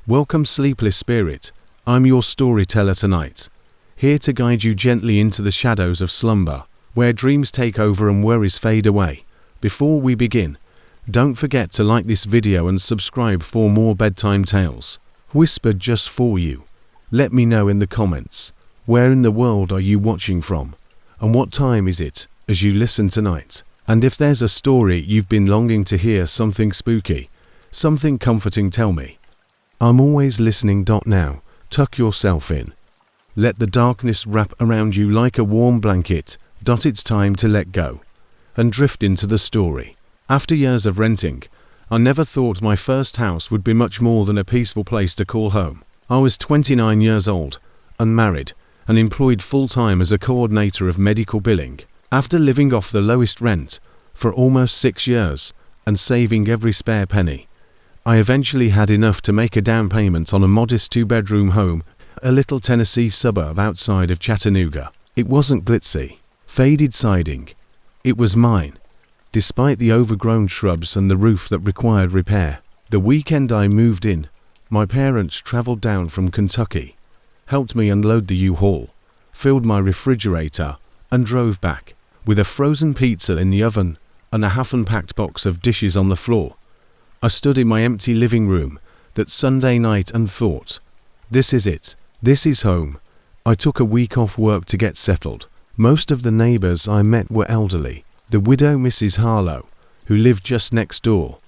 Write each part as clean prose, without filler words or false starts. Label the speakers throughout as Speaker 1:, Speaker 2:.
Speaker 1: Welcome, sleepless spirit. I'm your storyteller tonight, here to guide you gently into the shadows of slumber, where dreams take over and worries fade away. Before we begin, don't forget to like this video and subscribe for more bedtime tales, whispered just for you. Let me know in the comments, where in the world are you watching from, and what time is it as you listen tonight? And if there's a story you've been longing to hear, something spooky, something comforting, tell me. I'm always listening. Now, tuck yourself in. Let the darkness wrap around you like a warm blanket. It's time to let go and drift into the story. After years of renting, I never thought my first house would be much more than a peaceful place to call home. I was 29 years old, unmarried, and employed full-time as a coordinator of medical billing. After living off the lowest rent for almost 6 years and saving every spare penny, I eventually had enough to make a down payment on a modest 2-bedroom home, a little Tennessee suburb outside of Chattanooga. It wasn't glitzy, faded siding. It was mine, despite the overgrown shrubs and the roof that required repair. The weekend I moved in, my parents traveled down from Kentucky, helped me unload the U-Haul, filled my refrigerator, and drove back, with a frozen pizza in the oven and a half-unpacked box of dishes on the floor. I stood in my empty living room that Sunday night and thought, this is it. This is home. I took a week off work to get settled. Most of the neighbors I met were elderly. The widow, Mrs. Harlow, who lived just next door,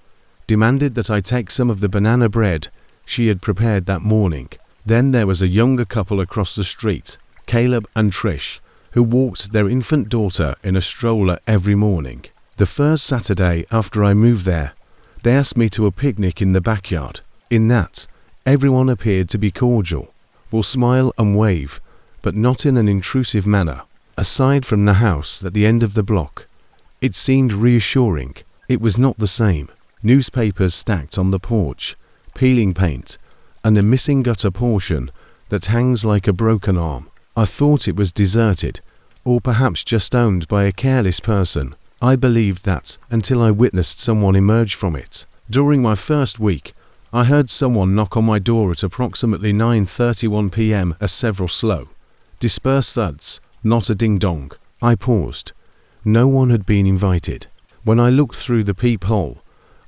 Speaker 1: demanded that I take some of the banana bread she had prepared that morning. Then there was a younger couple across the street, Caleb and Trish, who walked their infant daughter in a stroller every morning. The first Saturday after I moved there, they asked me to a picnic in the backyard. In that, everyone appeared to be cordial, will smile and wave, but not in an intrusive manner. Aside from the house at the end of the block, it seemed reassuring. It was not the same. Newspapers stacked on the porch, peeling paint, and a missing gutter portion that hangs like a broken arm. I thought it was deserted, or perhaps just owned by a careless person. I believed that until I witnessed someone emerge from it. During my first week, I heard someone knock on my door at approximately 9:31 p.m. Several slow, dispersed thuds, not a ding-dong. I paused. No one had been invited. When I looked through the peephole,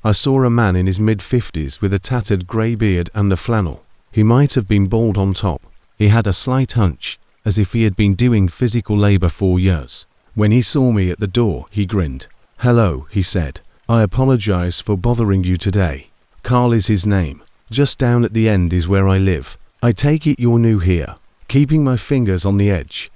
Speaker 1: I saw a man in his mid-50s with a tattered grey beard and a flannel. He might have been bald on top. He had a slight hunch, as if he had been doing physical labor for years. When he saw me at the door, he grinned. "Hello," he said. "I apologize for bothering you today. Carl is his name. Just down at the end is where I live. I take it you're new here." Keeping my fingers on the edge,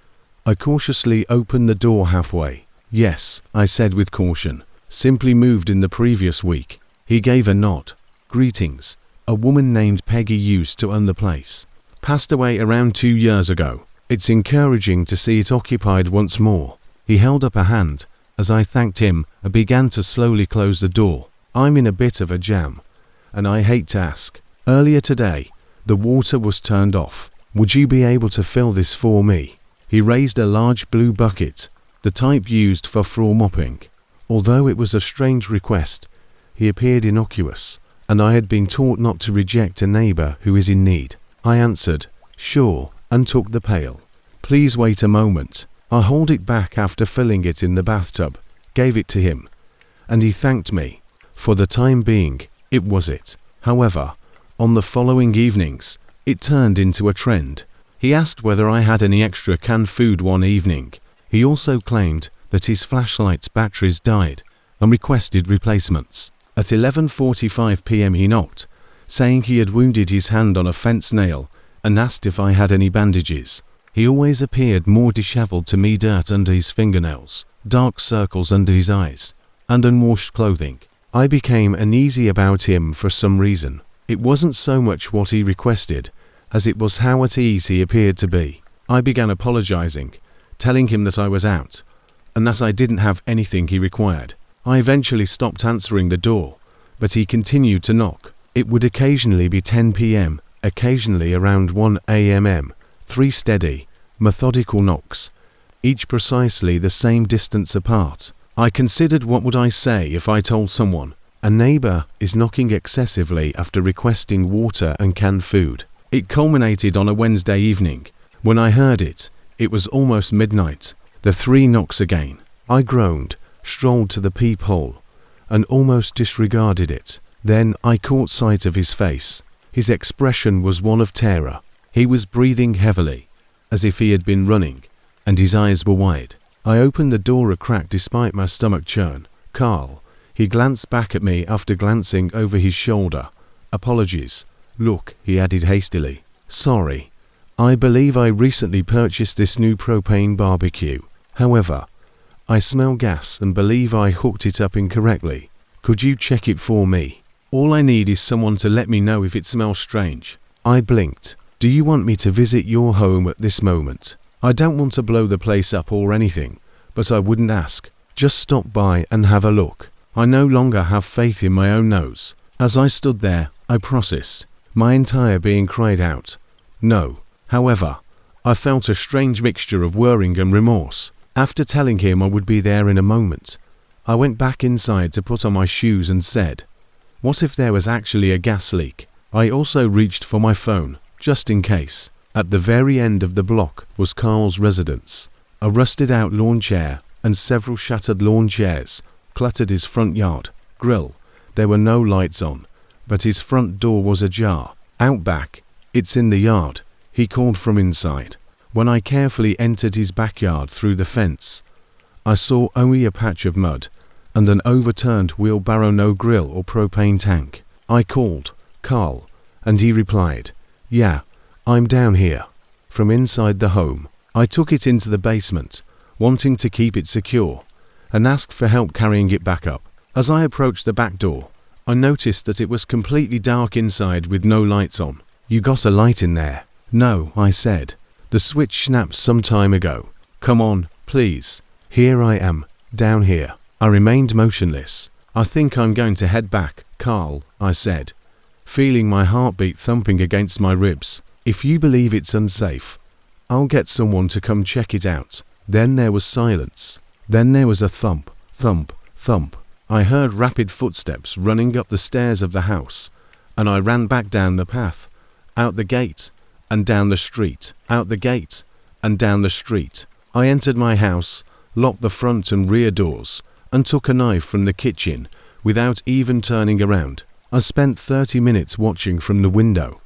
Speaker 1: I cautiously opened the door halfway. "Yes," I said with caution. "Simply moved in the previous week." He gave a nod. "Greetings. A woman named Peggy used to own the place. Passed away around 2 years ago. It's encouraging to see it occupied once more." He held up a hand as I thanked him and began to slowly close the door. "I'm in a bit of a jam, and I hate to ask. Earlier today, the water was turned off. Would you be able to fill this for me?" He raised a large blue bucket, the type used for floor mopping. Although it was a strange request, he appeared innocuous, and I had been taught not to reject a neighbor who is in need. I answered, "Sure," and took the pail. "Please wait a moment." I hauled it back after filling it in the bathtub, gave it to him, and he thanked me. For the time being, it was it. However, on the following evenings, it turned into a trend. He asked whether I had any extra canned food one evening. He also claimed that his flashlight's batteries died and requested replacements. At 11:45 p.m. he knocked, saying he had wounded his hand on a fence nail, and asked if I had any bandages. He always appeared more disheveled to me, dirt under his fingernails, dark circles under his eyes, and unwashed clothing. I became uneasy about him for some reason. It wasn't so much what he requested, as it was how at ease he appeared to be. I began apologizing, telling him that I was out, and that I didn't have anything he required. I eventually stopped answering the door, but he continued to knock. It would occasionally be 10 p.m., occasionally around 1 a.m. 3 steady, methodical knocks, each precisely the same distance apart. I considered, what would I say if I told someone, A neighbor is knocking excessively after requesting water and canned food. It culminated on a Wednesday evening. When I heard it, it was almost midnight. The 3 knocks again. I groaned, strolled to the peephole, and almost disregarded it. Then I caught sight of his face. His expression was one of terror. He was breathing heavily, as if he had been running, and his eyes were wide. I opened the door a crack despite my stomach churn. "Carl." He glanced back at me after glancing over his shoulder. "Apologies." "Look," he added hastily. "Sorry. I believe I recently purchased this new propane barbecue. However, I smell gas and believe I hooked it up incorrectly. Could you check it for me? All I need is someone to let me know if it smells strange." I blinked. "Do you want me to visit your home at this moment? I don't want to blow the place up or anything, but I wouldn't ask. Just stop by and have a look." I no longer have faith in my own nose. As I stood there, I processed, my entire being cried out, "No." However, I felt a strange mixture of worrying and remorse. After telling him I would be there in a moment, I went back inside to put on my shoes and said, "What if there was actually a gas leak?" I also reached for my phone, just in case. At the very end of the block was Carl's residence. A rusted-out lawn chair and several shattered lawn chairs cluttered his front yard. Grill. There were no lights on, but his front door was ajar. "Out back. It's in the yard," he called from inside. When I carefully entered his backyard through the fence, I saw only a patch of mud and an overturned wheelbarrow, no grill or propane tank. I called, "Carl," and he replied, "Yeah, I'm down here." From inside the home, I took it into the basement, wanting to keep it secure, and asked for help carrying it back up. As I approached the back door, I noticed that it was completely dark inside with no lights on. "You got a light in there?" "No," I said. "The switch snapped some time ago." "Come on, please." "Here I am, down here." I remained motionless. "I think I'm going to head back, Carl," I said, feeling my heartbeat thumping against my ribs. "If you believe it's unsafe, I'll get someone to come check it out." Then there was silence. Then there was a thump, thump, thump. I heard rapid footsteps running up the stairs of the house, and I ran back down the path, out the gate, and down the street, out the gate, and down the street. I entered my house, locked the front and rear doors, and took a knife from the kitchen without even turning around. I spent 30 minutes watching from the window,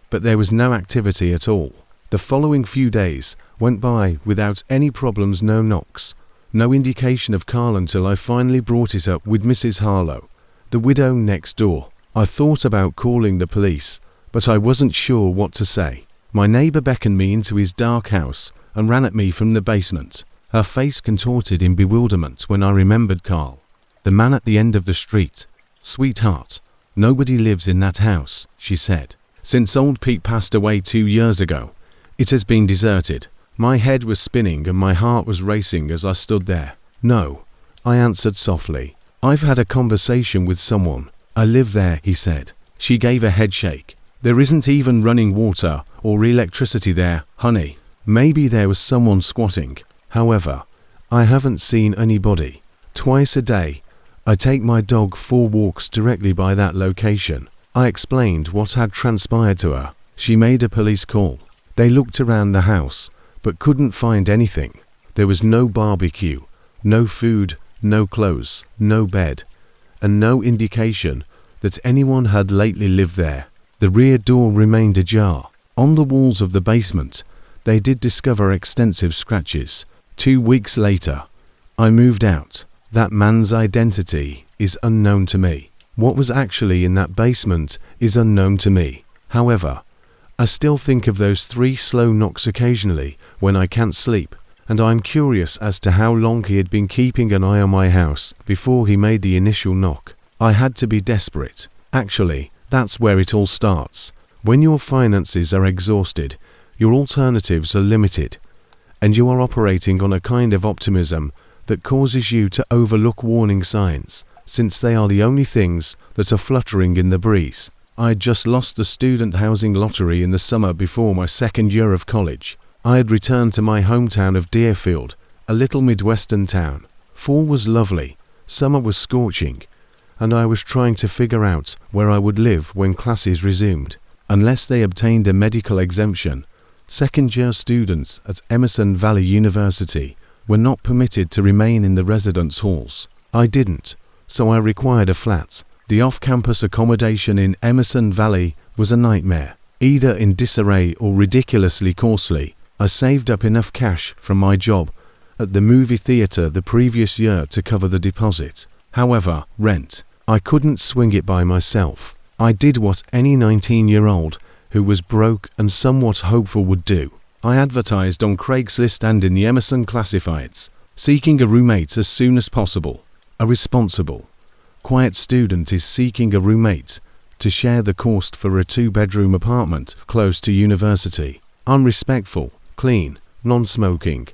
Speaker 1: but there was no activity at all. The following few days went by without any problems, no knocks, no indication of Carl until I finally brought it up with Mrs. Harlow, the widow next door. I thought about calling the police, but I wasn't sure what to say. My neighbor beckoned me into his dark house and ran at me from the basement. Her face contorted in bewilderment when I remembered Carl, the man at the end of the street. "Sweetheart, nobody lives in that house," she said. "Since old Pete passed away 2 years ago, it has been deserted." My head was spinning and my heart was racing as I stood there. "No," I answered softly. "I've had a conversation with someone. I live there," he said. She gave a head shake. "There isn't even running water or electricity there, honey. Maybe there was someone squatting. However, I haven't seen anybody. Twice a day, I take my dog for walks directly by that location." I explained what had transpired to her. She made a police call. They looked around the house, but couldn't find anything. There was no barbecue, no food, no clothes, no bed, and no indication that anyone had lately lived there. The rear door remained ajar. On the walls of the basement, they did discover extensive scratches. 2 weeks later, I moved out. That man's identity is unknown to me. What was actually in that basement is unknown to me. However, I still think of those 3 slow knocks occasionally when I can't sleep, and I'm curious as to how long he had been keeping an eye on my house before he made the initial knock. I had to be desperate. Actually, that's where it all starts. When your finances are exhausted, your alternatives are limited, and you are operating on a kind of optimism that causes you to overlook warning signs, since they are the only things that are fluttering in the breeze. I had just lost the student housing lottery in the summer before my 2nd year of college. I had returned to my hometown of Deerfield, a little Midwestern town. Fall was lovely, summer was scorching, and I was trying to figure out where I would live when classes resumed. Unless they obtained a medical exemption, second-year students at Emerson Valley University were not permitted to remain in the residence halls. I didn't, so I required a flat. The off-campus accommodation in Emerson Valley was a nightmare, either in disarray or ridiculously costly. I saved up enough cash from my job at the movie theater the previous year to cover the deposit. However, rent. I couldn't swing it by myself. I did what any 19-year-old who was broke and somewhat hopeful would do. I advertised on Craigslist and in the Emerson classifieds, seeking a roommate as soon as possible. A responsible, quiet student is seeking a roommate to share the cost for a 2-bedroom apartment close to university. I'm respectful, clean, non-smoking,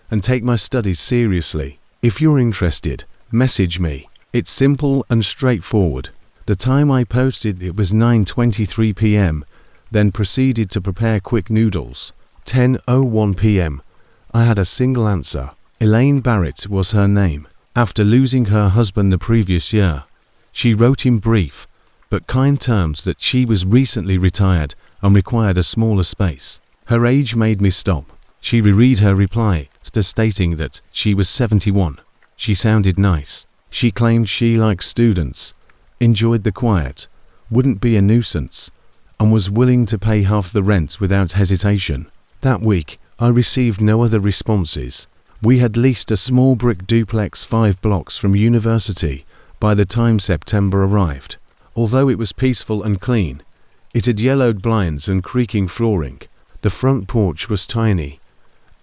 Speaker 1: and take my studies seriously. If you're interested, message me. It's simple and straightforward. The time I posted it was 9:23 p.m., then proceeded to prepare quick noodles. 10:01 p.m. I had a single answer. Elaine Barrett was her name. After losing her husband the previous year, she wrote in brief but kind terms that she was recently retired and required a smaller space. Her age made me stop. She reread her reply, stating that she was 71. She sounded nice. She claimed she liked students, enjoyed the quiet, wouldn't be a nuisance, and was willing to pay half the rent without hesitation. That week, I received no other responses. We had leased a small brick duplex 5 blocks from university by the time September arrived. Although it was peaceful and clean, it had yellowed blinds and creaking flooring. The front porch was tiny,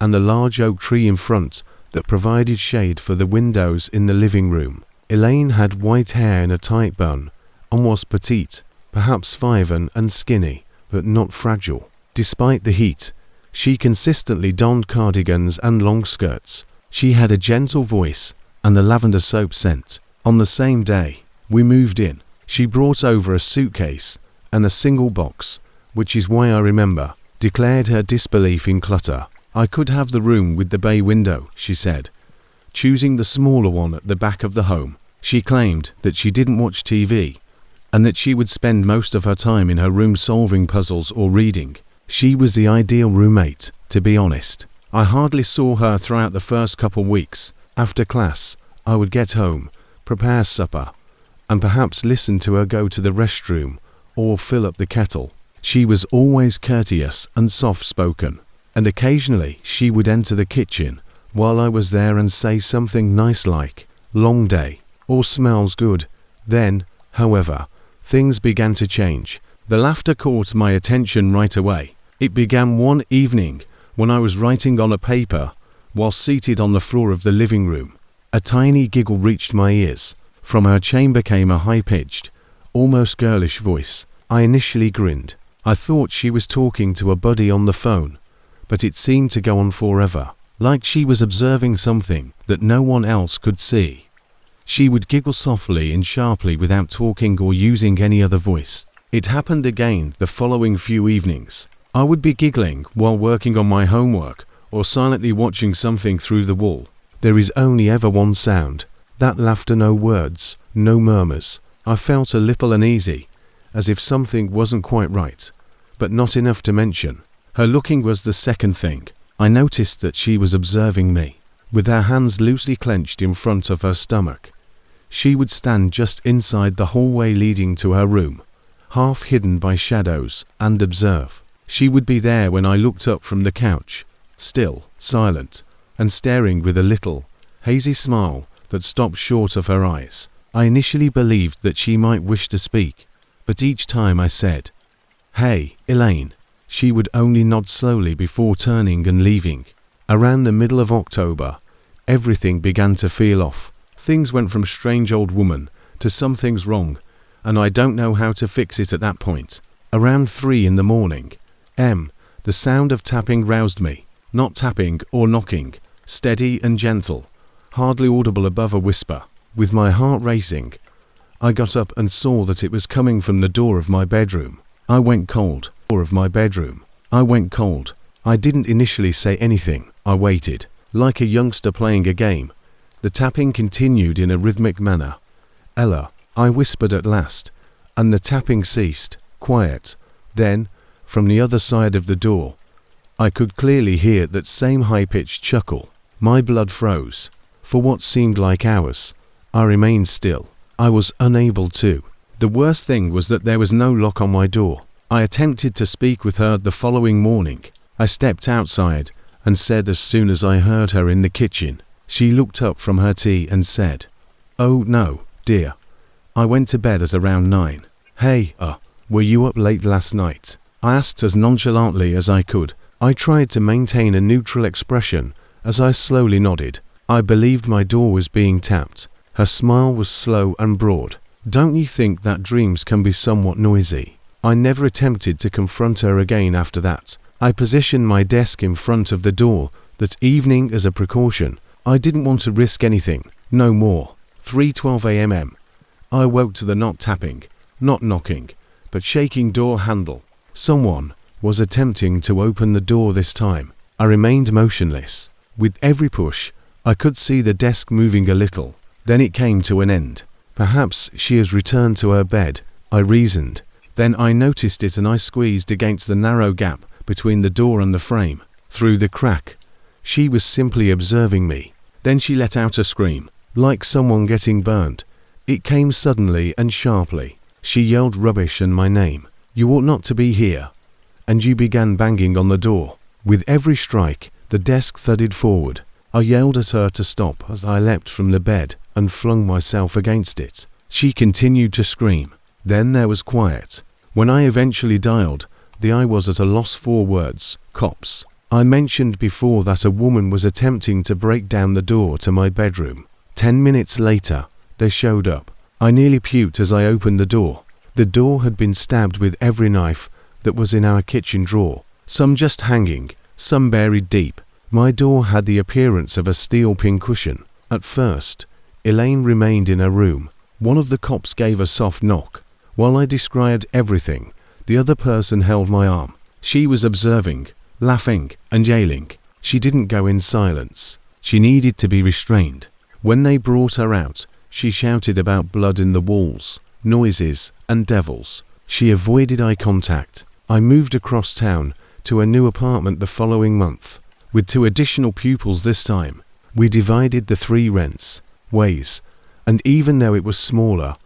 Speaker 1: and the large oak tree in front that provided shade for the windows in the living room. Elaine had white hair in a tight bun and was petite, perhaps 5 and skinny, but not fragile. Despite the heat, she consistently donned cardigans and long skirts. She had a gentle voice and the lavender soap scent. On the same day, we moved in. She brought over a suitcase and a single box, which is why I remember, declared her disbelief in clutter. I could have the room with the bay window, she said, choosing the smaller one at the back of the home. She claimed that she didn't watch TV and that she would spend most of her time in her room solving puzzles or reading. She was the ideal roommate, to be honest. I hardly saw her throughout the first couple weeks. After class, I would get home, prepare supper, and perhaps listen to her go to the restroom or fill up the kettle. She was always courteous and soft-spoken, and occasionally she would enter the kitchen while I was there and say something nice like, "Long day," or "Smells good." Then, however, things began to change. The laughter caught my attention right away. It began one evening when I was writing on a paper while seated on the floor of the living room. A tiny giggle reached my ears. From her chamber came a high-pitched, almost girlish voice. I initially grinned. I thought she was talking to a buddy on the phone, but it seemed to go on forever, like she was observing something that no one else could see. She would giggle softly and sharply without talking or using any other voice. It happened again the following few evenings. I would be giggling while working on my homework or silently watching something through the wall. There is only ever one sound. That laughter, no words, no murmurs. I felt a little uneasy, as if something wasn't quite right, but not enough to mention. Her looking was the second thing. I noticed that she was observing me, with her hands loosely clenched in front of her stomach. She would stand just inside the hallway leading to her room, half hidden by shadows, and observe. She would be there when I looked up from the couch, still, silent, and staring with a little, hazy smile that stopped short of her eyes. I initially believed that she might wish to speak, but each time I said, "Hey, Elaine," she would only nod slowly before turning and leaving. Around the middle of October, everything began to feel off. Things went from strange old woman to something's wrong, and I don't know how to fix it at that point. Around 3 in the morning, the sound of tapping roused me. Not tapping or knocking, steady and gentle, hardly audible above a whisper. With my heart racing, I got up and saw that it was coming from the door of my bedroom. I went cold. I didn't initially say anything. I waited. Like a youngster playing a game, the tapping continued in a rhythmic manner. "Ella, I whispered at last, and the tapping ceased. Quiet. Then, from the other side of the door, I could clearly hear that same high-pitched chuckle. My blood froze. For what seemed like hours, I remained still. I was unable to. The worst thing was that there was no lock on my door. I attempted to speak with her the following morning. I stepped outside and said as soon as I heard her in the kitchen. She looked up from her tea and said, "Oh no, dear. I went to bed at around 9. Hey, were you up late last night?" I asked as nonchalantly as I could. I tried to maintain a neutral expression as I slowly nodded. I believed my door was being tapped. Her smile was slow and broad. "Don't you think that dreams can be somewhat noisy?" I never attempted to confront her again after that. I positioned my desk in front of the door that evening as a precaution. I didn't want to risk anything. No more. 3:12 a.m. I woke to the not tapping, not knocking, but shaking door handle. Someone was attempting to open the door this time. I remained motionless. With every push, I could see the desk moving a little. Then it came to an end. Perhaps she has returned to her bed, I reasoned. Then I noticed it and I squeezed against the narrow gap between the door and the frame. Through the crack, she was simply observing me. Then she let out a scream, like someone getting burned. It came suddenly and sharply. She yelled rubbish and my name. "You ought not to be here." And you began banging on the door. With every strike, the desk thudded forward. I yelled at her to stop as I leapt from the bed and flung myself against it. She continued to scream. Then there was quiet. When I eventually dialed, I was at a loss for words. Cops. I mentioned before that a woman was attempting to break down the door to my bedroom. 10 minutes later, they showed up. I nearly puked as I opened the door. The door had been stabbed with every knife that was in our kitchen drawer, some just hanging, some buried deep. My door had the appearance of a steel pincushion. At first, Elaine remained in her room. One of the cops gave a soft knock. While I described everything, the other person held my arm. She was observing, laughing, and yelling. She didn't go in silence. She needed to be restrained. When they brought her out, she shouted about blood in the walls, noises, and devils. She avoided eye contact. I moved across town to a new apartment the following month, with 2 additional pupils this time. We divided the 3 rents ways, and even though it was smaller,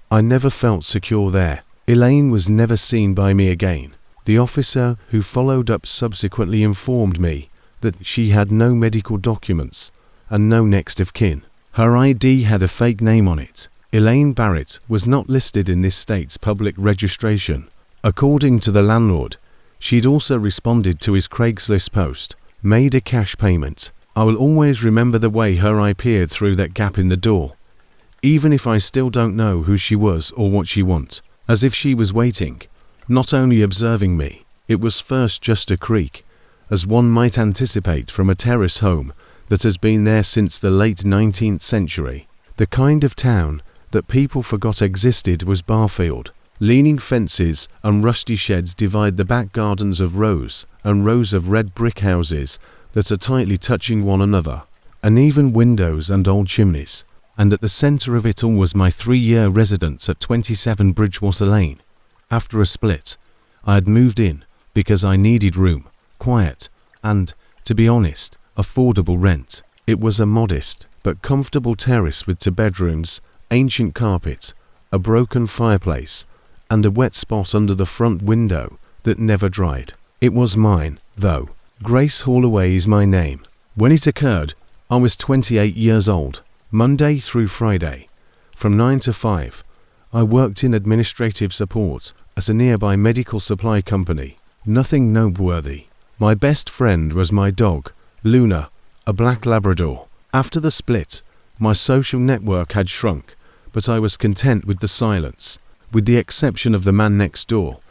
Speaker 1: I never felt secure there. Elaine was never seen by me again. The officer who followed up subsequently informed me that she had no medical documents and no next of kin. Her ID had a fake name on it. Elaine Barrett was not listed in this state's public registration. According to the landlord, she'd also responded to his Craigslist post, made a cash payment. I will always remember the way her eye peered through that gap in the door, even if I still don't know who she was or what she wants, as if she was waiting, not only observing me. It was first just a creak, as one might anticipate from a terrace home that has been there since the late 19th century. The kind of town that people forgot existed was Barfield. Leaning fences and rusty sheds divide the back gardens of rows and rows of red brick houses that are tightly touching one another, uneven windows and old chimneys. And at the centre of it all was my 3-year residence at 27 Bridgewater Lane. After a split, I had moved in because I needed room, quiet, and, to be honest, affordable rent. It was a modest but comfortable terrace with 2 bedrooms, ancient carpet, a broken fireplace, and a wet spot under the front window that never dried. It was mine, though. Grace Holloway is my name. When it occurred, I was 28 years old. Monday through Friday, from 9 to 5, I worked in administrative support at a nearby medical supply company. Nothing noteworthy. My best friend was my dog, Luna, a black Labrador. After the split, my social network had shrunk, but I was content with the silence. With the exception of the man next door,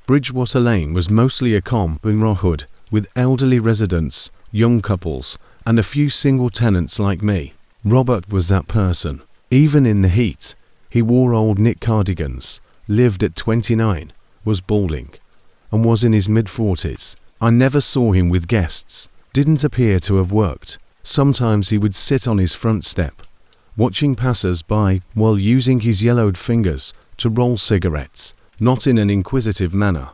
Speaker 1: Bridgewater Lane was mostly a calm neighborhood with elderly residents, young couples, and a few single tenants like me. Robert was that person. Even in the heat, he wore old knit cardigans, lived at 29, was balding, and was in his mid-40s. I never saw him with guests, didn't appear to have worked. Sometimes he would sit on his front step, watching passers-by while using his yellowed fingers to roll cigarettes, not in an inquisitive manner,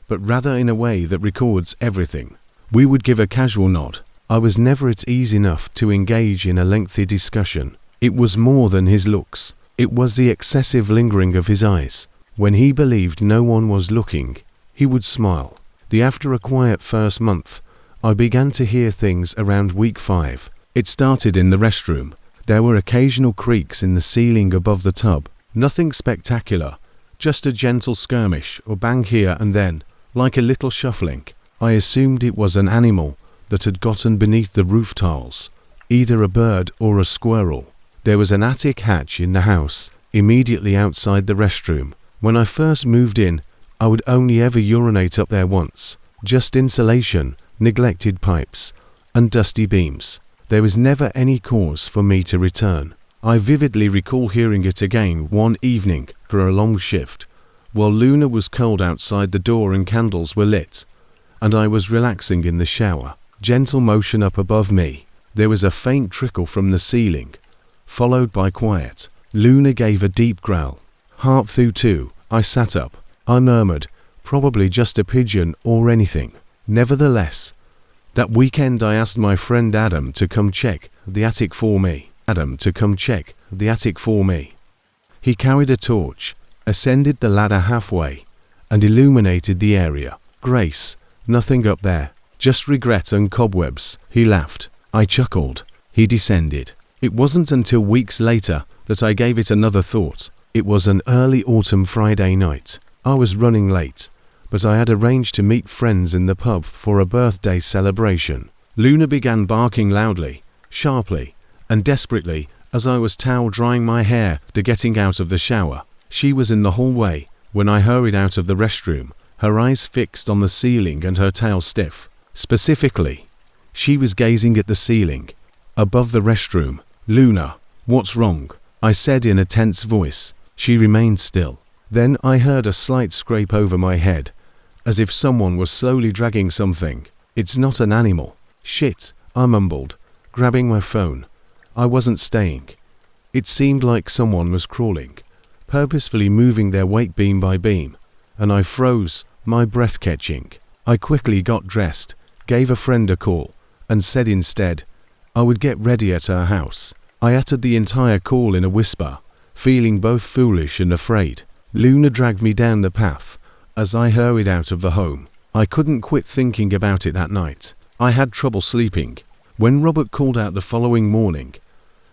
Speaker 1: but rather in a way that records everything. We would give a casual nod. I was never at ease enough to engage in a lengthy discussion. It was more than his looks. It was the excessive lingering of his eyes. When he believed no one was looking, he would smile. After a quiet first month, I began to hear things around week 5. It started in the restroom. There were occasional creaks in the ceiling above the tub. Nothing spectacular, just a gentle skirmish or bang here and then, like a little shuffling. I assumed it was an animal that had gotten beneath the roof tiles, either a bird or a squirrel. There was an attic hatch in the house, immediately outside the restroom. When I first moved in, I would only ever urinate up there once. Just insulation, neglected pipes, and dusty beams. There was never any cause for me to return. I vividly recall hearing it again one evening for a long shift, while Luna was cold outside the door and candles were lit, and I was relaxing in the shower. Gentle motion up above me. There was a faint trickle from the ceiling, followed by quiet. Luna gave a deep growl. Half through 2, I sat up. I murmured, probably just a pigeon or anything. Nevertheless, that weekend I asked my friend Adam to come check the attic for me. He carried a torch, ascended the ladder halfway, and illuminated the area. Grace, nothing up there, just regret and cobwebs. He laughed. I chuckled. He descended. It wasn't until weeks later that I gave it another thought. It was an early autumn Friday night. I was running late, but I had arranged to meet friends in the pub for a birthday celebration. Luna began barking loudly, sharply, and desperately as I was towel drying my hair to getting out of the shower. She was in the hallway when I hurried out of the restroom, her eyes fixed on the ceiling and her tail stiff. Specifically, she was gazing at the ceiling, above the restroom. Luna, what's wrong? I said in a tense voice. She remained still. Then I heard a slight scrape over my head, as if someone was slowly dragging something. It's not an animal. Shit, I mumbled, grabbing my phone. I wasn't staying. It seemed like someone was crawling, purposefully moving their weight beam by beam, and I froze, my breath catching. I quickly got dressed, gave a friend a call, and said instead I would get ready at her house. I uttered the entire call in a whisper, feeling both foolish and afraid. Luna dragged me down the path as I hurried out of the home. I couldn't quit thinking about it that night. I had trouble sleeping. When Robert called out the following morning,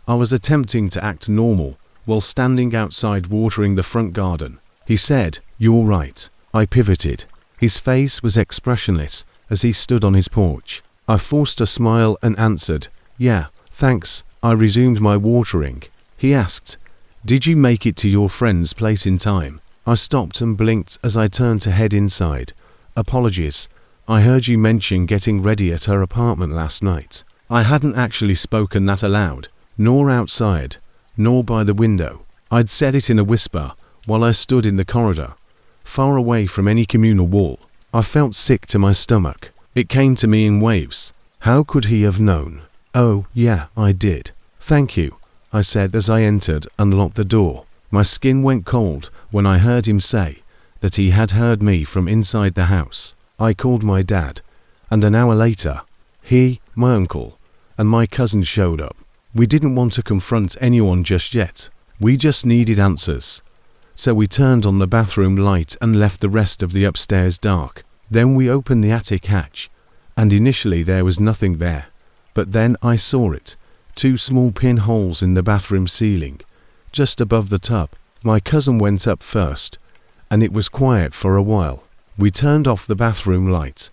Speaker 1: I was attempting to act normal while standing outside watering the front garden. He said, "You all right?" I pivoted. His face was expressionless as he stood on his porch. I forced a smile and answered, "Yeah, thanks." I resumed my watering. He asked, "Did you make it to your friend's place in time?" I stopped and blinked as I turned to head inside. "Apologies. I heard you mention getting ready at her apartment last night." I hadn't actually spoken that aloud, nor outside, nor by the window. I'd said it in a whisper while I stood in the corridor, far away from any communal wall. I felt sick to my stomach. It came to me in waves. How could he have known? "Oh, yeah, I did. Thank you," I said as I entered and locked the door. My skin went cold when I heard him say that he had heard me from inside the house. I called my dad, and an hour later, he, my uncle, and my cousin showed up. We didn't want to confront anyone just yet. We just needed answers. So we turned on the bathroom light and left the rest of the upstairs dark. Then we opened the attic hatch, and initially there was nothing there. But then I saw it. 2 small pinholes in the bathroom ceiling, just above the tub. My cousin went up first, and it was quiet for a while. We turned off the bathroom light,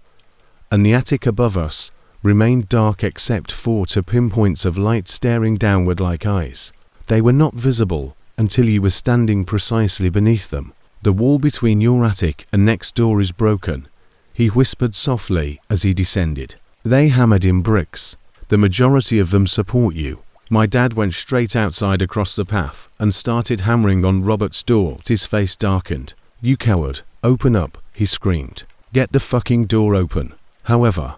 Speaker 1: and the attic above us remained dark except for 2 pinpoints of light staring downward like eyes. They were not visible until you were standing precisely beneath them. "The wall between your attic and next door is broken," he whispered softly as he descended. "They hammered in bricks. The majority of them support you." My dad went straight outside across the path and started hammering on Robert's door. His face darkened. "You coward, open up," he screamed. "Get the fucking door open." However,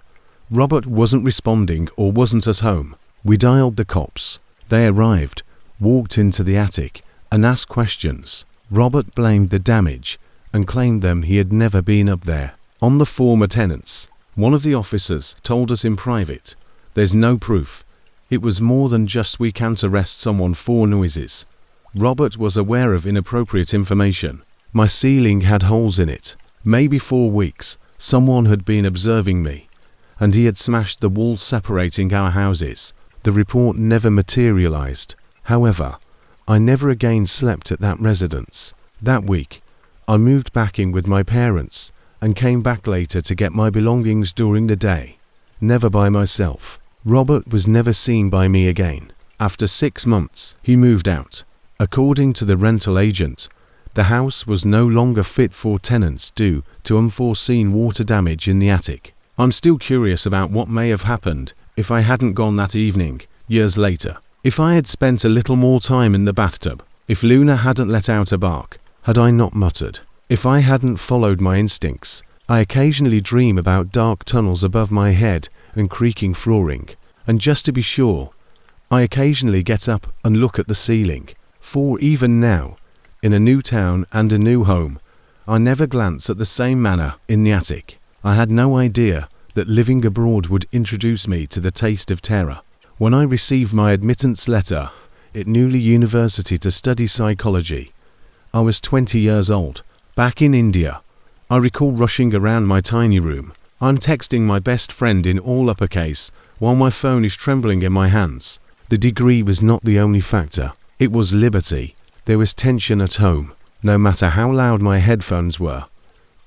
Speaker 1: Robert wasn't responding or wasn't at home. We dialed the cops. They arrived, walked into the attic, and asked questions. Robert blamed the damage and claimed he had never been up there. On the former tenants, one of the officers told us in private, "There's no proof. It was more than just we can't arrest someone for noises." Robert was aware of inappropriate information. My ceiling had holes in it. Maybe 4 weeks, someone had been observing me, and he had smashed the wall separating our houses. The report never materialized. However, I never again slept at that residence. That week, I moved back in with my parents and came back later to get my belongings during the day. Never by myself. Robert was never seen by me again. After 6 months, he moved out. According to the rental agent, the house was no longer fit for tenants due to unforeseen water damage in the attic. I'm still curious about what may have happened if I hadn't gone that evening, years later. If I had spent a little more time in the bathtub, if Luna hadn't let out a bark, had I not muttered, if I hadn't followed my instincts. I occasionally dream about dark tunnels above my head and creaking flooring, and just to be sure, I occasionally get up and look at the ceiling. For even now, in a new town and a new home, I never glance at the same manner in the attic. I had no idea that living abroad would introduce me to the taste of terror. When I received my admittance letter at Newly University to study psychology, I was 20 years old. Back in India, I recall rushing around my tiny room. I'm texting my best friend in all uppercase while my phone is trembling in my hands. The degree was not the only factor. It was liberty. There was tension at home. No matter how loud my headphones were,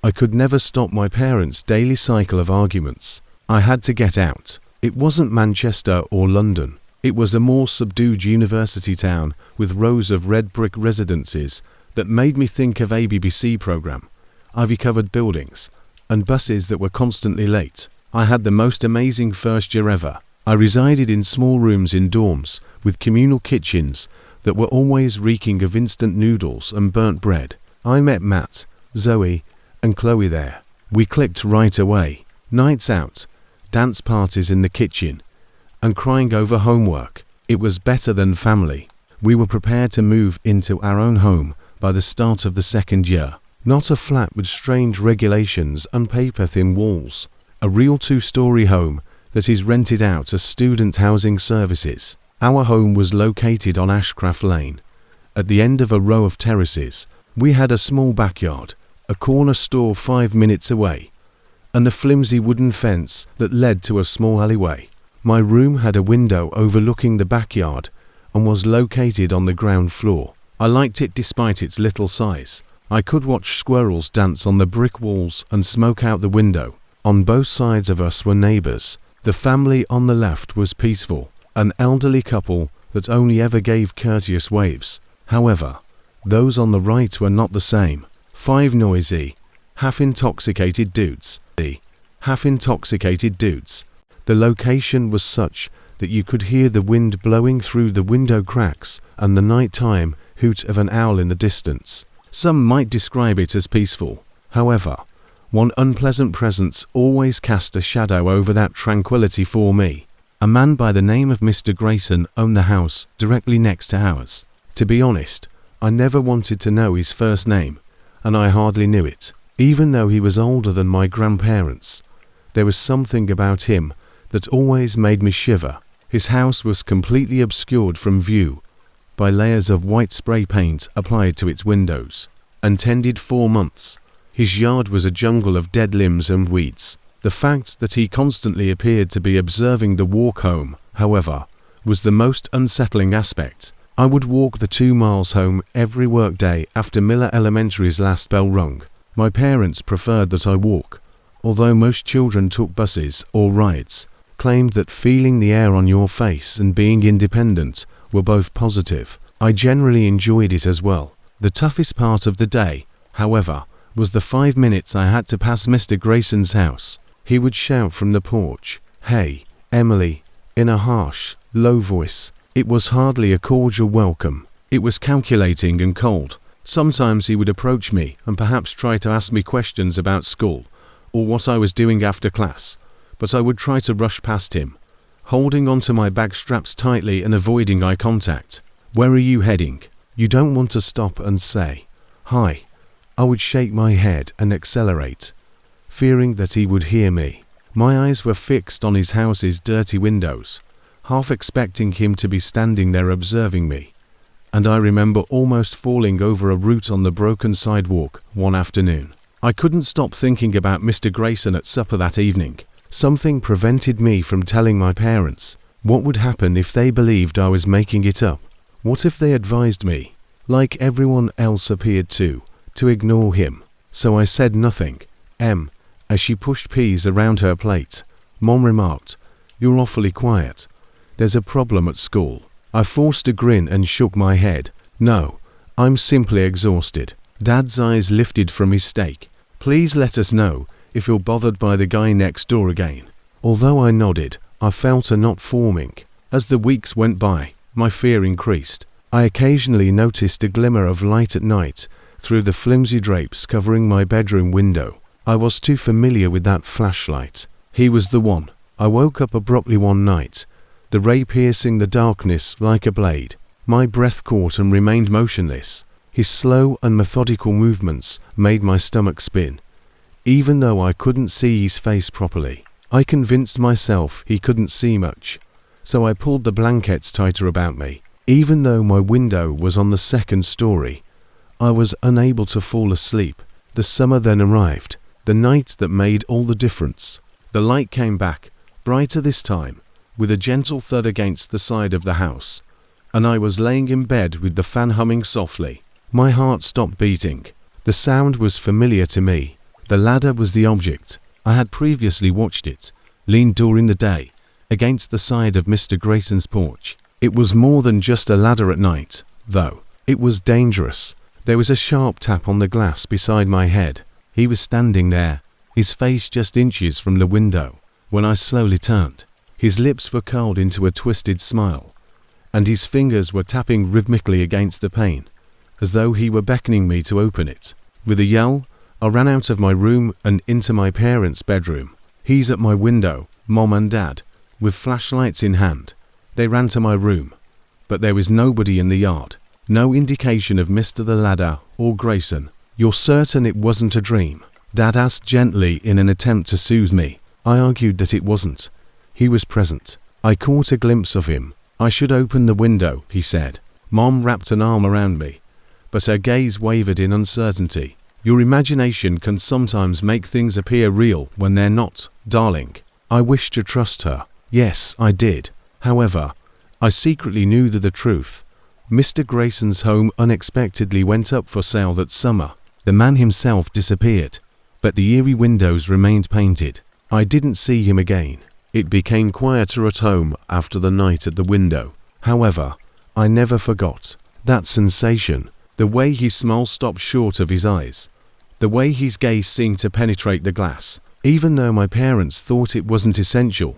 Speaker 1: I could never stop my parents' daily cycle of arguments. I had to get out. It wasn't Manchester or London. It was a more subdued university town with rows of red brick residences that made me think of a BBC programme. Ivy-covered buildings and buses that were constantly late. I had the most amazing first year ever. I resided in small rooms in dorms with communal kitchens that were always reeking of instant noodles and burnt bread. I met Matt, Zoe, and Chloe there. We clicked right away. Nights out, dance parties in the kitchen, and crying over homework. It was better than family. We were prepared to move into our own home by the start of the second year. Not a flat with strange regulations and paper-thin walls. A real 2-story home that is rented out as student housing services. Our home was located on Ashcraft Lane, at the end of a row of terraces. We had a small backyard, a corner store 5 minutes away, and a flimsy wooden fence that led to a small alleyway. My room had a window overlooking the backyard and was located on the ground floor. I liked it despite its little size. I could watch squirrels dance on the brick walls and smoke out the window. On both sides of us were neighbours. The family on the left was peaceful, an elderly couple that only ever gave courteous waves. However, those on the right were not the same. 5 noisy, half-intoxicated dudes. The location was such that you could hear the wind blowing through the window cracks and the nighttime hoot of an owl in the distance. Some might describe it as peaceful. However, one unpleasant presence always cast a shadow over that tranquility for me. A man by the name of Mr. Grayson owned the house directly next to ours. To be honest, I never wanted to know his first name, and I hardly knew it. Even though he was older than my grandparents, there was something about him that always made me shiver. His house was completely obscured from view by layers of white spray paint applied to its windows. Untended 4 months, his yard was a jungle of dead limbs and weeds. The fact that he constantly appeared to be observing the walk home, however, was the most unsettling aspect. I would walk the 2 miles home every workday after Miller Elementary's last bell rung. My parents preferred that I walk, although most children took buses or rides, claimed that feeling the air on your face and being independent were both positive. I generally enjoyed it as well. The toughest part of the day, however, was the 5 minutes I had to pass Mr. Grayson's house. He would shout from the porch, "Hey, Emily," in a harsh, low voice. It was hardly a cordial welcome. It was calculating and cold. Sometimes he would approach me and perhaps try to ask me questions about school or what I was doing after class, but I would try to rush past him, holding onto my bag straps tightly and avoiding eye contact. Where are you heading? You don't want to stop and say, "Hi." I would shake my head and accelerate, fearing that he would hear me. My eyes were fixed on his house's dirty windows, half expecting him to be standing there observing me. And I remember almost falling over a root on the broken sidewalk one afternoon. I couldn't stop thinking about Mr. Grayson at supper that evening. Something prevented me from telling my parents. What would happen if they believed I was making it up? What if they advised me, like everyone else appeared to ignore him? So I said nothing. As she pushed peas around her plate, Mom remarked, "You're awfully quiet. There's a problem at school." I forced a grin and shook my head. "No, I'm simply exhausted." Dad's eyes lifted from his steak. "Please let us know if you're bothered by the guy next door again." Although I nodded, I felt a knot forming. As the weeks went by, my fear increased. I occasionally noticed a glimmer of light at night through the flimsy drapes covering my bedroom window. I was too familiar with that flashlight. He was the one. I woke up abruptly one night, the ray piercing the darkness like a blade. My breath caught and remained motionless. His slow and methodical movements made my stomach spin, even though I couldn't see his face properly. I convinced myself he couldn't see much, so I pulled the blankets tighter about me. Even though my window was on the second story, I was unable to fall asleep. The summer then arrived, the night that made all the difference. The light came back, brighter this time, with a gentle thud against the side of the house, and I was laying in bed with the fan humming softly. My heart stopped beating. The sound was familiar to me. The ladder was the object. I had previously watched it, leaned during the day, against the side of Mr. Grayson's porch. It was more than just a ladder at night, though. It was dangerous. There was a sharp tap on the glass beside my head. He was standing there, his face just inches from the window. When I slowly turned, his lips were curled into a twisted smile, and his fingers were tapping rhythmically against the pane, as though he were beckoning me to open it. With a yell, I ran out of my room and into my parents' bedroom. He's at my window, Mom and Dad, with flashlights in hand. They ran to my room, but there was nobody in the yard. No indication of Mr. the Ladder or Grayson. "You're certain it wasn't a dream?" Dad asked gently in an attempt to soothe me. I argued that it wasn't. He was present. I caught a glimpse of him. "I should open the window," he said. Mom wrapped an arm around me, but her gaze wavered in uncertainty. "Your imagination can sometimes make things appear real when they're not, darling." I wished to trust her. Yes, I did. However, I secretly knew the truth. Mr. Grayson's home unexpectedly went up for sale that summer. The man himself disappeared, but the eerie windows remained painted. I didn't see him again. It became quieter at home after the night at the window. However, I never forgot that sensation. The way his smile stopped short of his eyes. The way his gaze seemed to penetrate the glass. Even though my parents thought it wasn't essential,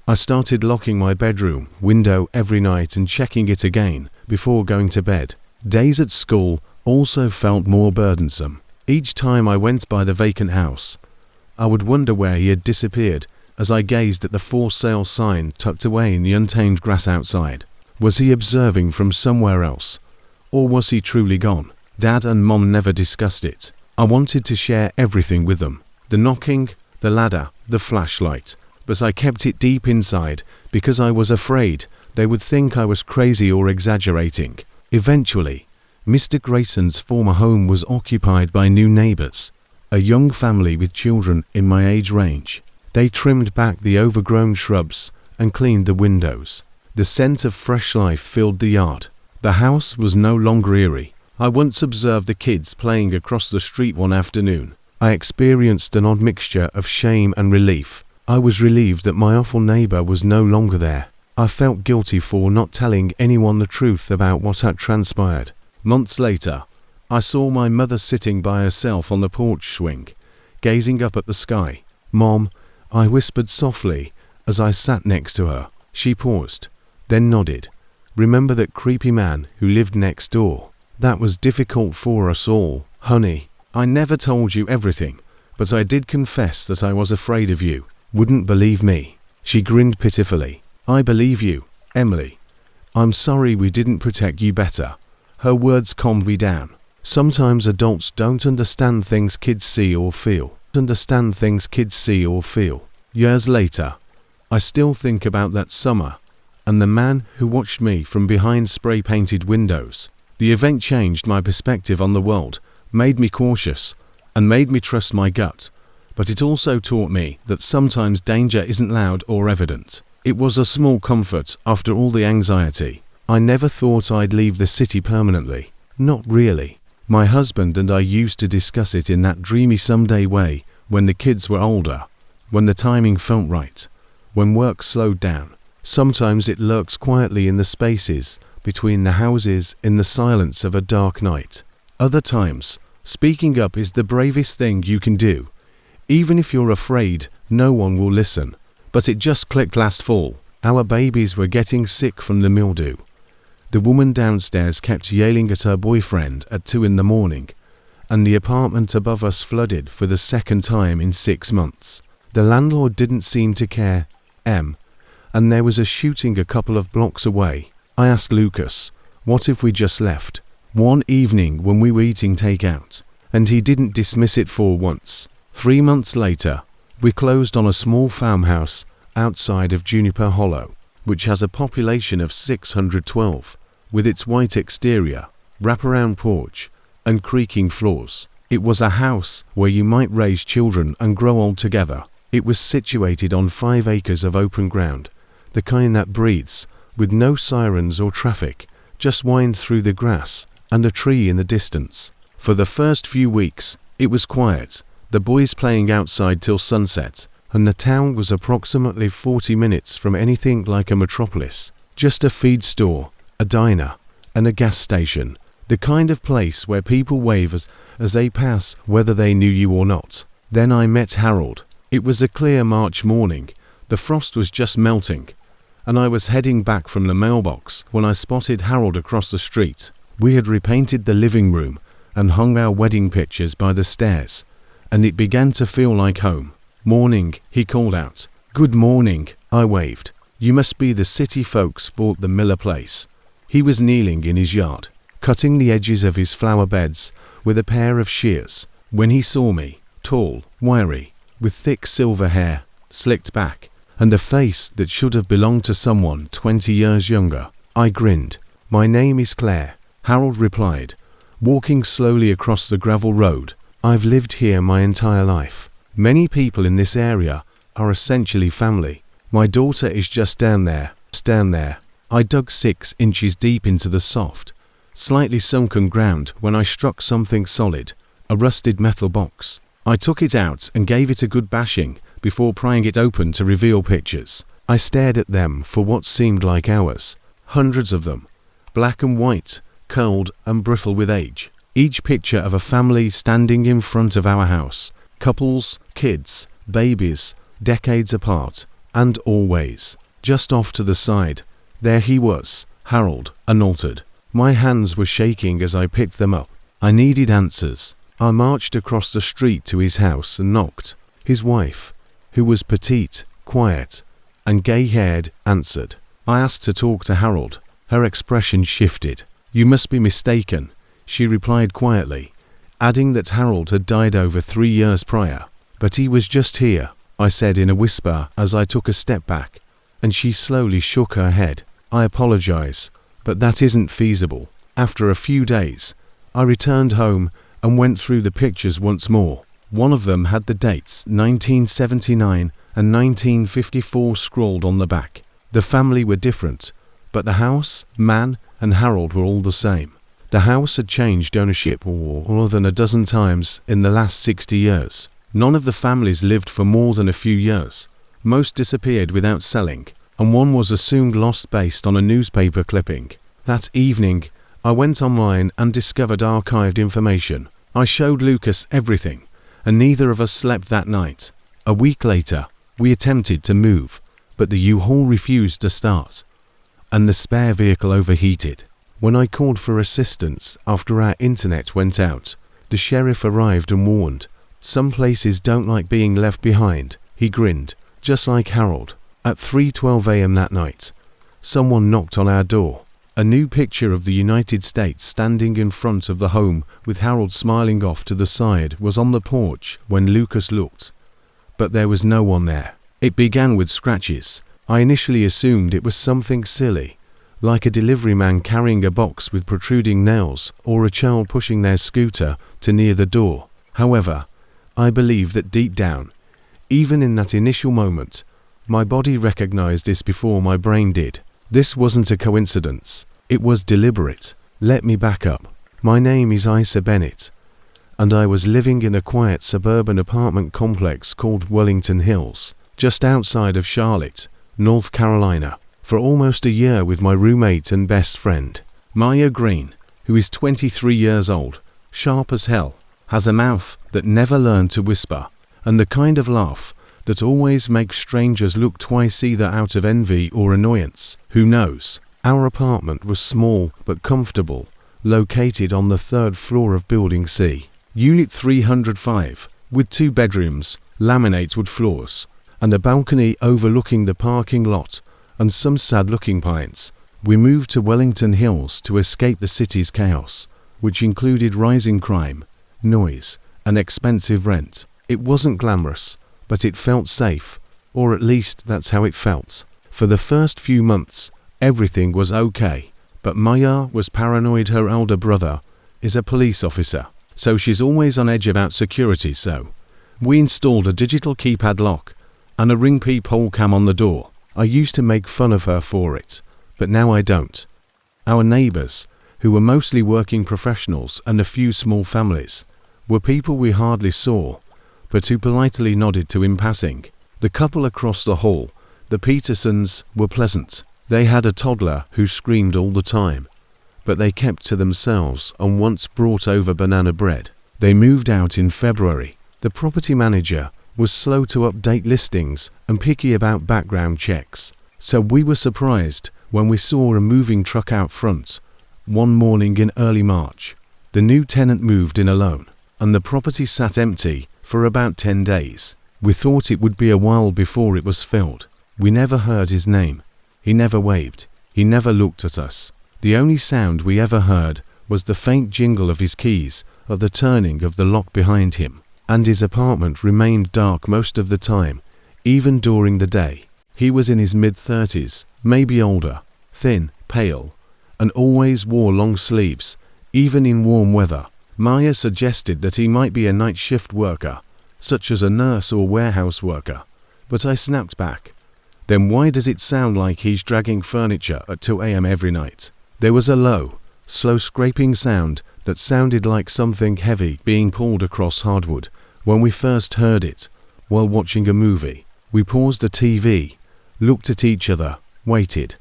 Speaker 1: I started locking my bedroom window every night and checking it again before going to bed. Days at school also felt more burdensome. Each time I went by the vacant house, I would wonder where he had disappeared as I gazed at the for sale sign tucked away in the untamed grass outside. Was he observing from somewhere else? Or was he truly gone? Dad and Mom never discussed it. I wanted to share everything with them. The knocking, the ladder, the flashlight. But I kept it deep inside because I was afraid they would think I was crazy or exaggerating. Eventually, Mr. Grayson's former home was occupied by new neighbors, a young family with children in my age range. They trimmed back the overgrown shrubs and cleaned the windows. The scent of fresh life filled the yard. The house was no longer eerie. I once observed the kids playing across the street one afternoon. I experienced an odd mixture of shame and relief. I was relieved that my awful neighbor was no longer there. I felt guilty for not telling anyone the truth about what had transpired. Months later, I saw my mother sitting by herself on the porch swing, gazing up at the sky. "Mom," I whispered softly as I sat next to her. She paused, then nodded. "Remember that creepy man who lived next door? That was difficult for us all, honey. I never told you everything, but I did confess that I was afraid of you. Wouldn't believe me." She grinned pitifully. "I believe you, Emily. I'm sorry we didn't protect you better." Her words calmed me down. Sometimes adults don't understand things kids see or feel. Years later, I still think about that summer and the man who watched me from behind spray-painted windows. The event changed my perspective on the world, made me cautious, and made me trust my gut. But it also taught me that sometimes danger isn't loud or evident. It was a small comfort after all the anxiety. I never thought I'd leave the city permanently. Not really. My husband and I used to discuss it in that dreamy someday way when the kids were older, when the timing felt right, when work slowed down. Sometimes it lurks quietly in the spaces between the houses in the silence of a dark night. Other times, speaking up is the bravest thing you can do. Even if you're afraid, no one will listen. But it just clicked last fall. Our babies were getting sick from the mildew. The woman downstairs kept yelling at her boyfriend at 2 in the morning, and the apartment above us flooded for the second time in 6 months. The landlord didn't seem to care, and there was a shooting a couple of blocks away. I asked Lucas, what if we just left? One evening when we were eating takeout, and he didn't dismiss it for once. 3 months later, we closed on a small farmhouse outside of Juniper Hollow, which has a population of 612, with its white exterior, wraparound porch, and creaking floors. It was a house where you might raise children and grow old together. It was situated on 5 acres of open ground, the kind that breathes, with no sirens or traffic, just wind through the grass and a tree in the distance. For the first few weeks, it was quiet, the boys playing outside till sunset, and the town was approximately 40 minutes from anything like a metropolis. Just a feed store, a diner, and a gas station, the kind of place where people wave as they pass whether they knew you or not. Then I met Harold. It was a clear March morning, the frost was just melting, and I was heading back from the mailbox when I spotted Harold across the street. We had repainted the living room and hung our wedding pictures by the stairs, and it began to feel like home. "Morning," he called out. "Good morning," I waved. "You must be the city folks bought the Miller place." He was kneeling in his yard, cutting the edges of his flower beds with a pair of shears. When he saw me, tall, wiry, with thick silver hair, slicked back, and a face that should have belonged to someone 20 years younger, I grinned. "My name is Claire," Harold replied, walking slowly across the gravel road. "I've lived here my entire life. Many people in this area are essentially family. My daughter is just down there. I dug 6 inches deep into the soft, slightly sunken ground when I struck something solid, a rusted metal box. I took it out and gave it a good bashing before prying it open to reveal pictures. I stared at them for what seemed like hours. Hundreds of them, black and white, curled and brittle with age. Each picture of a family standing in front of our house. Couples, kids, babies, decades apart, and always. Just off to the side, there he was, Harold, unaltered. My hands were shaking as I picked them up. I needed answers. I marched across the street to his house and knocked. His wife, who was petite, quiet, and gay-haired, answered. I asked to talk to Harold. Her expression shifted. "You must be mistaken," she replied quietly, adding that Harold had died over 3 years prior. "But he was just here," I said in a whisper as I took a step back, and she slowly shook her head. "I apologize, but that isn't feasible." After a few days, I returned home and went through the pictures once more. One of them had the dates 1979 and 1954 scrawled on the back. The family were different, but the house, man, and Harold were all the same. The house had changed ownership more than a dozen times in the last 60 years. None of the families lived for more than a few years. Most disappeared without selling, and one was assumed lost based on a newspaper clipping. That evening, I went online and discovered archived information. I showed Lucas everything, and neither of us slept that night. A week later, we attempted to move, but the U-Haul refused to start, and the spare vehicle overheated. When I called for assistance after our internet went out, the sheriff arrived and warned, "Some places don't like being left behind." He grinned, just like Harold. At 3:12 a.m. that night, someone knocked on our door. A new picture of the United States standing in front of the home with Harold smiling off to the side was on the porch when Lucas looked. But there was no one there. It began with scratches. I initially assumed it was something silly, like a delivery man carrying a box with protruding nails or a child pushing their scooter to near the door. However, I believe that deep down, even in that initial moment, my body recognized this before my brain did. This wasn't a coincidence. It was deliberate. Let me back up. My name is Isa Bennett, and I was living in a quiet suburban apartment complex called Wellington Hills, just outside of Charlotte, North Carolina, for almost a year with my roommate and best friend, Maya Green, who is 23 years old, sharp as hell, has a mouth that never learned to whisper, and the kind of laugh that always makes strangers look twice either out of envy or annoyance. Who knows? Our apartment was small but comfortable, located on the 3rd floor of Building C, Unit 305, with 2 bedrooms, laminate wood floors, and a balcony overlooking the parking lot and some sad-looking pines. We moved to Wellington Hills to escape the city's chaos, which included rising crime, noise, and expensive rent. It wasn't glamorous, but it felt safe, or at least that's how it felt. For the first few months, everything was okay, but Maya was paranoid. Her elder brother is a police officer, so she's always on edge about security. So we installed a digital keypad lock and a ring peephole cam on the door. I used to make fun of her for it, but now I don't. Our neighbors, who were mostly working professionals and a few small families, were people we hardly saw, but who politely nodded to in passing. The couple across the hall, the Petersons, were pleasant. They had a toddler who screamed all the time, but they kept to themselves and once brought over banana bread. They moved out in February. The property manager was slow to update listings and picky about background checks, so we were surprised when we saw a moving truck out front one morning in early March. The new tenant moved in alone, and the property sat empty for about 10 days. We thought it would be a while before it was filled. We never heard his name. He never waved. He never looked at us. The only sound we ever heard was the faint jingle of his keys or the turning of the lock behind him. And his apartment remained dark most of the time, even during the day. He was in his mid-30s, maybe older, thin, pale, and always wore long sleeves, even in warm weather. Maya suggested that he might be a night shift worker, such as a nurse or warehouse worker, but I snapped back. Then why does it sound like he's dragging furniture at 2 a.m. every night? There was a low, slow scraping sound that sounded like something heavy being pulled across hardwood. When we first heard it, while watching a movie, we paused the TV, looked at each other, waited,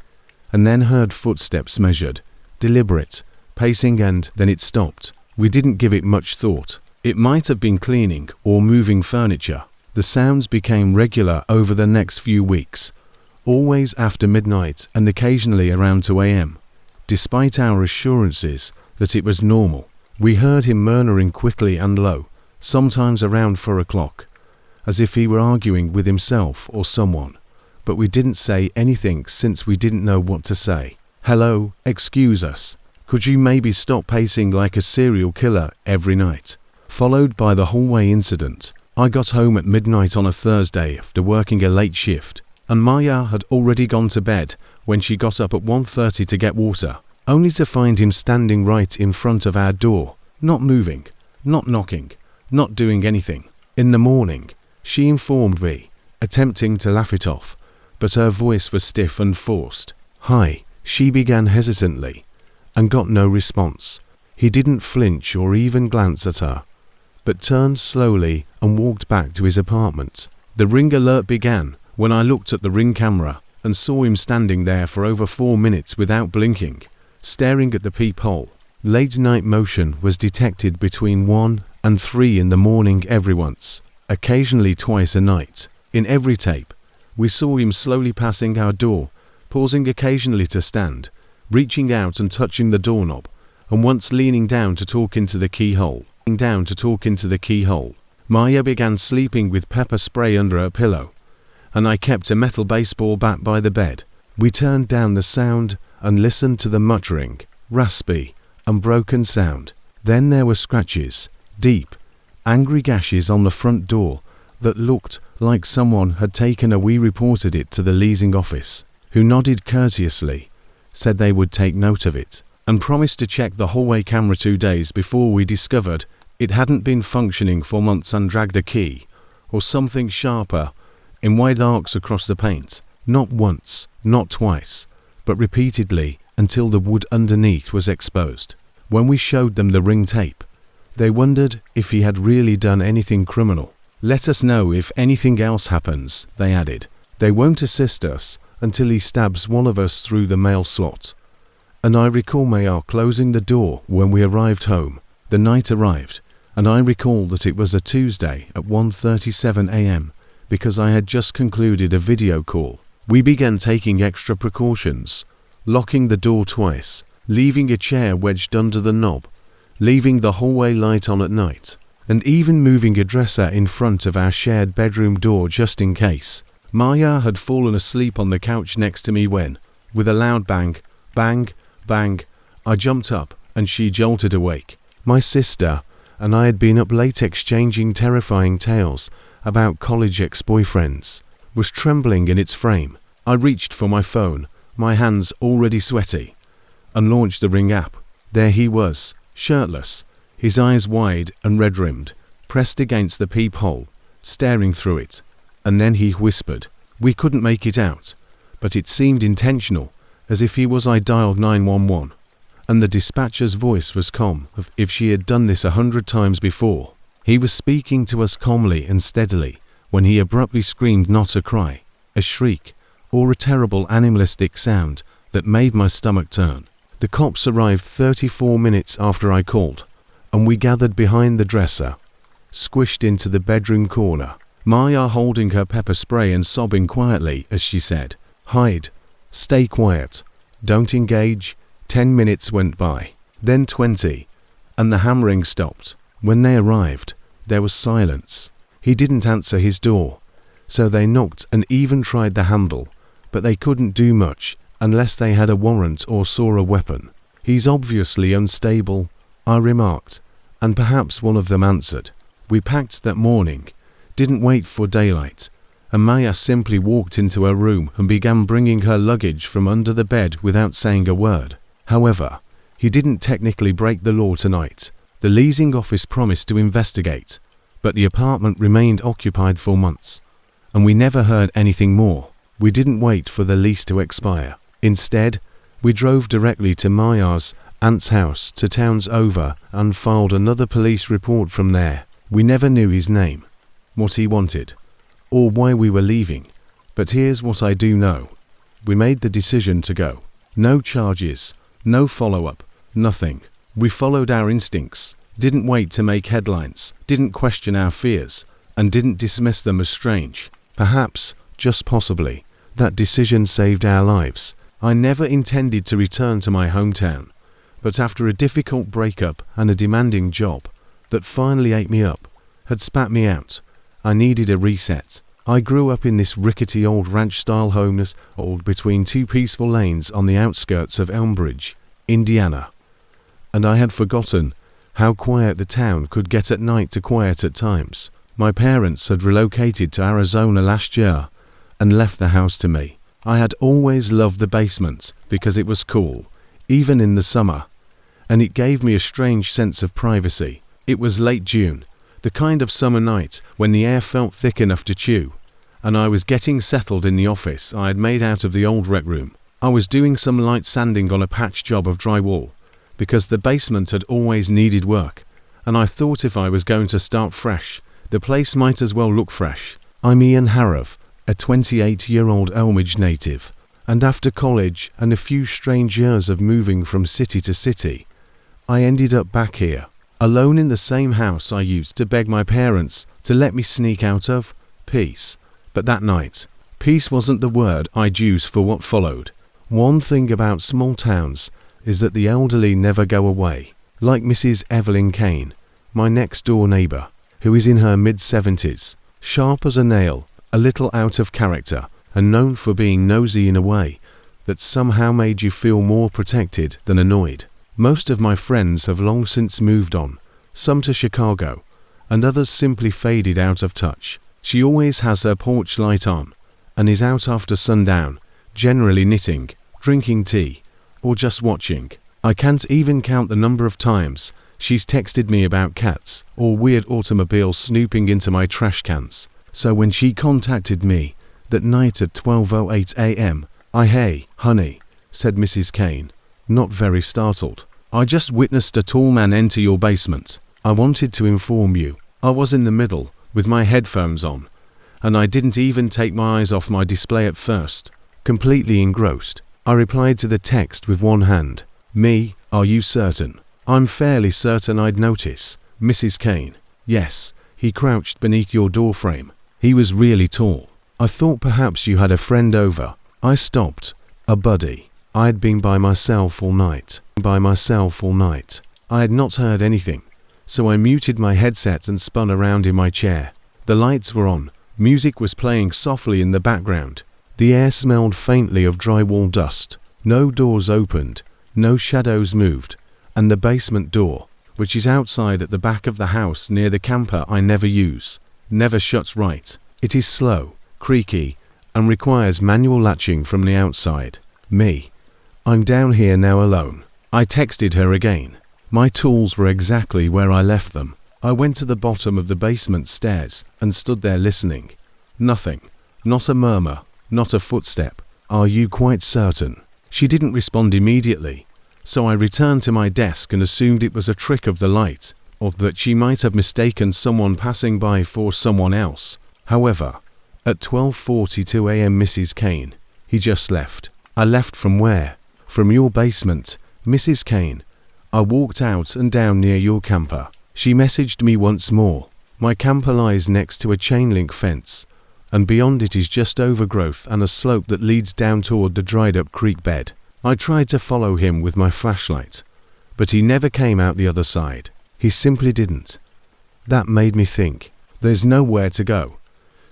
Speaker 1: and then heard footsteps measured, deliberate, pacing, and then it stopped. We didn't give it much thought. It might have been cleaning or moving furniture. The sounds became regular over the next few weeks, always after midnight and occasionally around 2 a.m. Despite our assurances that it was normal, we heard him murmuring quickly and low, sometimes around 4 o'clock, as if he were arguing with himself or someone, but we didn't say anything since we didn't know what to say. Hello, excuse us. Could you maybe stop pacing like a serial killer every night? Followed by the hallway incident. I got home at midnight on a Thursday after working a late shift, and Maya had already gone to bed when she got up at 1:30 to get water, only to find him standing right in front of our door, not moving, not knocking, not doing anything. In the morning, she informed me, attempting to laugh it off, but her voice was stiff and forced. "Hi," she began hesitantly, and got no response. He didn't flinch or even glance at her, but turned slowly and walked back to his apartment. The ring alert began when I looked at the ring camera and saw him standing there for over 4 minutes without blinking, staring at the peephole. Late night motion was detected between 1 and 3 in the morning every once, occasionally twice a night. In every tape, we saw him slowly passing our door, pausing occasionally to stand, reaching out and touching the doorknob, and once leaning down to talk into the keyhole. Maya began sleeping with pepper spray under her pillow, and I kept a metal baseball bat by the bed. We turned down the sound and listened to the muttering, raspy, and broken sound. Then there were scratches, deep, angry gashes on the front door that looked like someone had taken. We reported it to the leasing office, who nodded courteously, said they would take note of it, and promised to check the hallway camera 2 days before we discovered it hadn't been functioning for months and dragged a key, or something sharper, in wide arcs across the paint. Not once, not twice, but repeatedly until the wood underneath was exposed. When we showed them the ring tape, they wondered if he had really done anything criminal. Let us know if anything else happens, they added. They won't assist us until he stabs one of us through the mail slot. And I recall Mayar closing the door when we arrived home. The night arrived, and I recall that it was a Tuesday at 1:37 a.m. because I had just concluded a video call. We began taking extra precautions, locking the door twice, leaving a chair wedged under the knob, leaving the hallway light on at night, and even moving a dresser in front of our shared bedroom door just in case. Maya had fallen asleep on the couch next to me when, with a loud bang, bang, bang, I jumped up and she jolted awake. My sister and I had been up late exchanging terrifying tales about college ex-boyfriends, was trembling in its frame. I reached for my phone, my hands already sweaty, and launched the Ring app. There he was, shirtless, his eyes wide and red-rimmed, pressed against the peephole, staring through it. And then he whispered. We couldn't make it out, but it seemed intentional, as if he was. I dialed 911, and the dispatcher's voice was calm, as if she had done this 100 times before. He was speaking to us calmly and steadily, when he abruptly screamed, not a cry, a shriek, or a terrible animalistic sound that made my stomach turn. The cops arrived 34 minutes after I called, and we gathered behind the dresser, squished into the bedroom corner, Maya holding her pepper spray and sobbing quietly as she said, hide, stay quiet, don't engage. 10 minutes went by, then 20, and the hammering stopped. When they arrived, there was silence. He didn't answer his door, so they knocked and even tried the handle, but they couldn't do much unless they had a warrant or saw a weapon. He's obviously unstable, I remarked, and perhaps one of them answered. We packed that morning, didn't wait for daylight, and Maya simply walked into her room and began bringing her luggage from under the bed without saying a word. However, he didn't technically break the law tonight. The leasing office promised to investigate, but the apartment remained occupied for months, and we never heard anything more. We didn't wait for the lease to expire. Instead, we drove directly to Maya's aunt's house 2 towns over and filed another police report from there. We never knew his name, what he wanted, or why we were leaving, but here's what I do know. We made the decision to go. No charges, no follow-up, nothing. We followed our instincts, didn't wait to make headlines, didn't question our fears, and didn't dismiss them as strange. Perhaps, just possibly, that decision saved our lives. I never intended to return to my hometown, but after a difficult breakup and a demanding job that finally ate me up, had spat me out, I needed a reset. I grew up in this rickety old ranch-style home between 2 peaceful lanes on the outskirts of Elmbridge, Indiana, and I had forgotten how quiet the town could get at night to quiet at times. My parents had relocated to Arizona last year and left the house to me. I had always loved the basement because it was cool, even in the summer, and it gave me a strange sense of privacy. It was late June, the kind of summer night when the air felt thick enough to chew, and I was getting settled in the office I had made out of the old rec room. I was doing some light sanding on a patch job of drywall, because the basement had always needed work, and I thought if I was going to start fresh, the place might as well look fresh. I'm Ian Harrov, a 28-year-old Elmbridge native, and after college and a few strange years of moving from city to city, I ended up back here, alone in the same house I used to beg my parents to let me sneak out of. Peace. But that night, peace wasn't the word I'd use for what followed. One thing about small towns is that the elderly never go away, like Mrs. Evelyn Kane, my next-door neighbour, who is in her mid-70s, sharp as a nail, a little out of character, and known for being nosy in a way that somehow made you feel more protected than annoyed? Most of my friends have long since moved on, some to Chicago, and others simply faded out of touch. She always has her porch light on, and is out after sundown, generally knitting, drinking tea, or just watching. I can't even count the number of times she's texted me about cats or weird automobiles snooping into my trash cans. So when she contacted me that night at 12:08 a.m., "Hey, honey," said Mrs. Kane, not very startled. "I just witnessed a tall man enter your basement. I wanted to inform you." I was in the middle, with my headphones on, and I didn't even take my eyes off my display at first. Completely engrossed, I replied to the text with one hand. "Me, are you certain?" "I'm fairly certain I'd notice, Mrs. Kane." "Yes, he crouched beneath your doorframe. He was really tall. I thought perhaps you had a friend over." I stopped. A buddy. I had been by myself all night. I had not heard anything, so I muted my headset and spun around in my chair. The lights were on. Music was playing softly in the background. The air smelled faintly of drywall dust. No doors opened, no shadows moved, and the basement door, which is outside at the back of the house near the camper I never use, never shuts right. It is slow, creaky, and requires manual latching from the outside. Me. I'm down here now alone. I texted her again. My tools were exactly where I left them. I went to the bottom of the basement stairs and stood there listening. Nothing. Not a murmur. Not a footstep. "Are you quite certain?" She didn't respond immediately, so I returned to my desk and assumed it was a trick of the light, or that she might have mistaken someone passing by for someone else. However, at 12:42 a.m. Mrs. Kane, he just left. I left from where? From your basement, Mrs. Kane. I walked out and down near your camper. She messaged me once more. My camper lies next to a chain link fence, and beyond it is just overgrowth and a slope that leads down toward the dried up creek bed. I tried to follow him with my flashlight, but he never came out the other side. He simply didn't. That made me think, there's nowhere to go,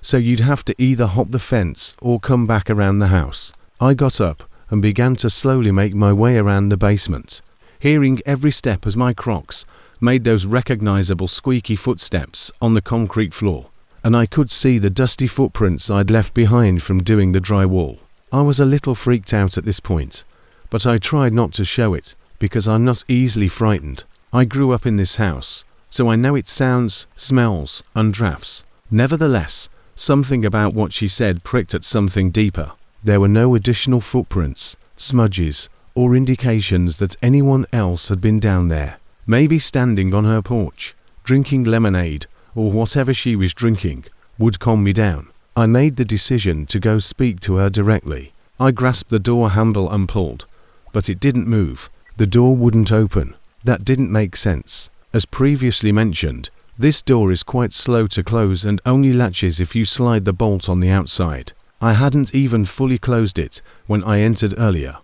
Speaker 1: so you'd have to either hop the fence or come back around the house. I got up and began to slowly make my way around the basement, hearing every step as my Crocs made those recognizable squeaky footsteps on the concrete floor, and I could see the dusty footprints I'd left behind from doing the drywall. I was a little freaked out at this point, but I tried not to show it because I'm not easily frightened. I grew up in this house, so I know its sounds, smells, and drafts. Nevertheless, something about what she said pricked at something deeper. There were no additional footprints, smudges, or indications that anyone else had been down there. Maybe standing on her porch, drinking lemonade, or whatever she was drinking, would calm me down. I made the decision to go speak to her directly. I grasped the door handle and pulled, but it didn't move. The door wouldn't open. That didn't make sense. As previously mentioned, this door is quite slow to close and only latches if you slide the bolt on the outside. I hadn't even fully closed it when I entered earlier,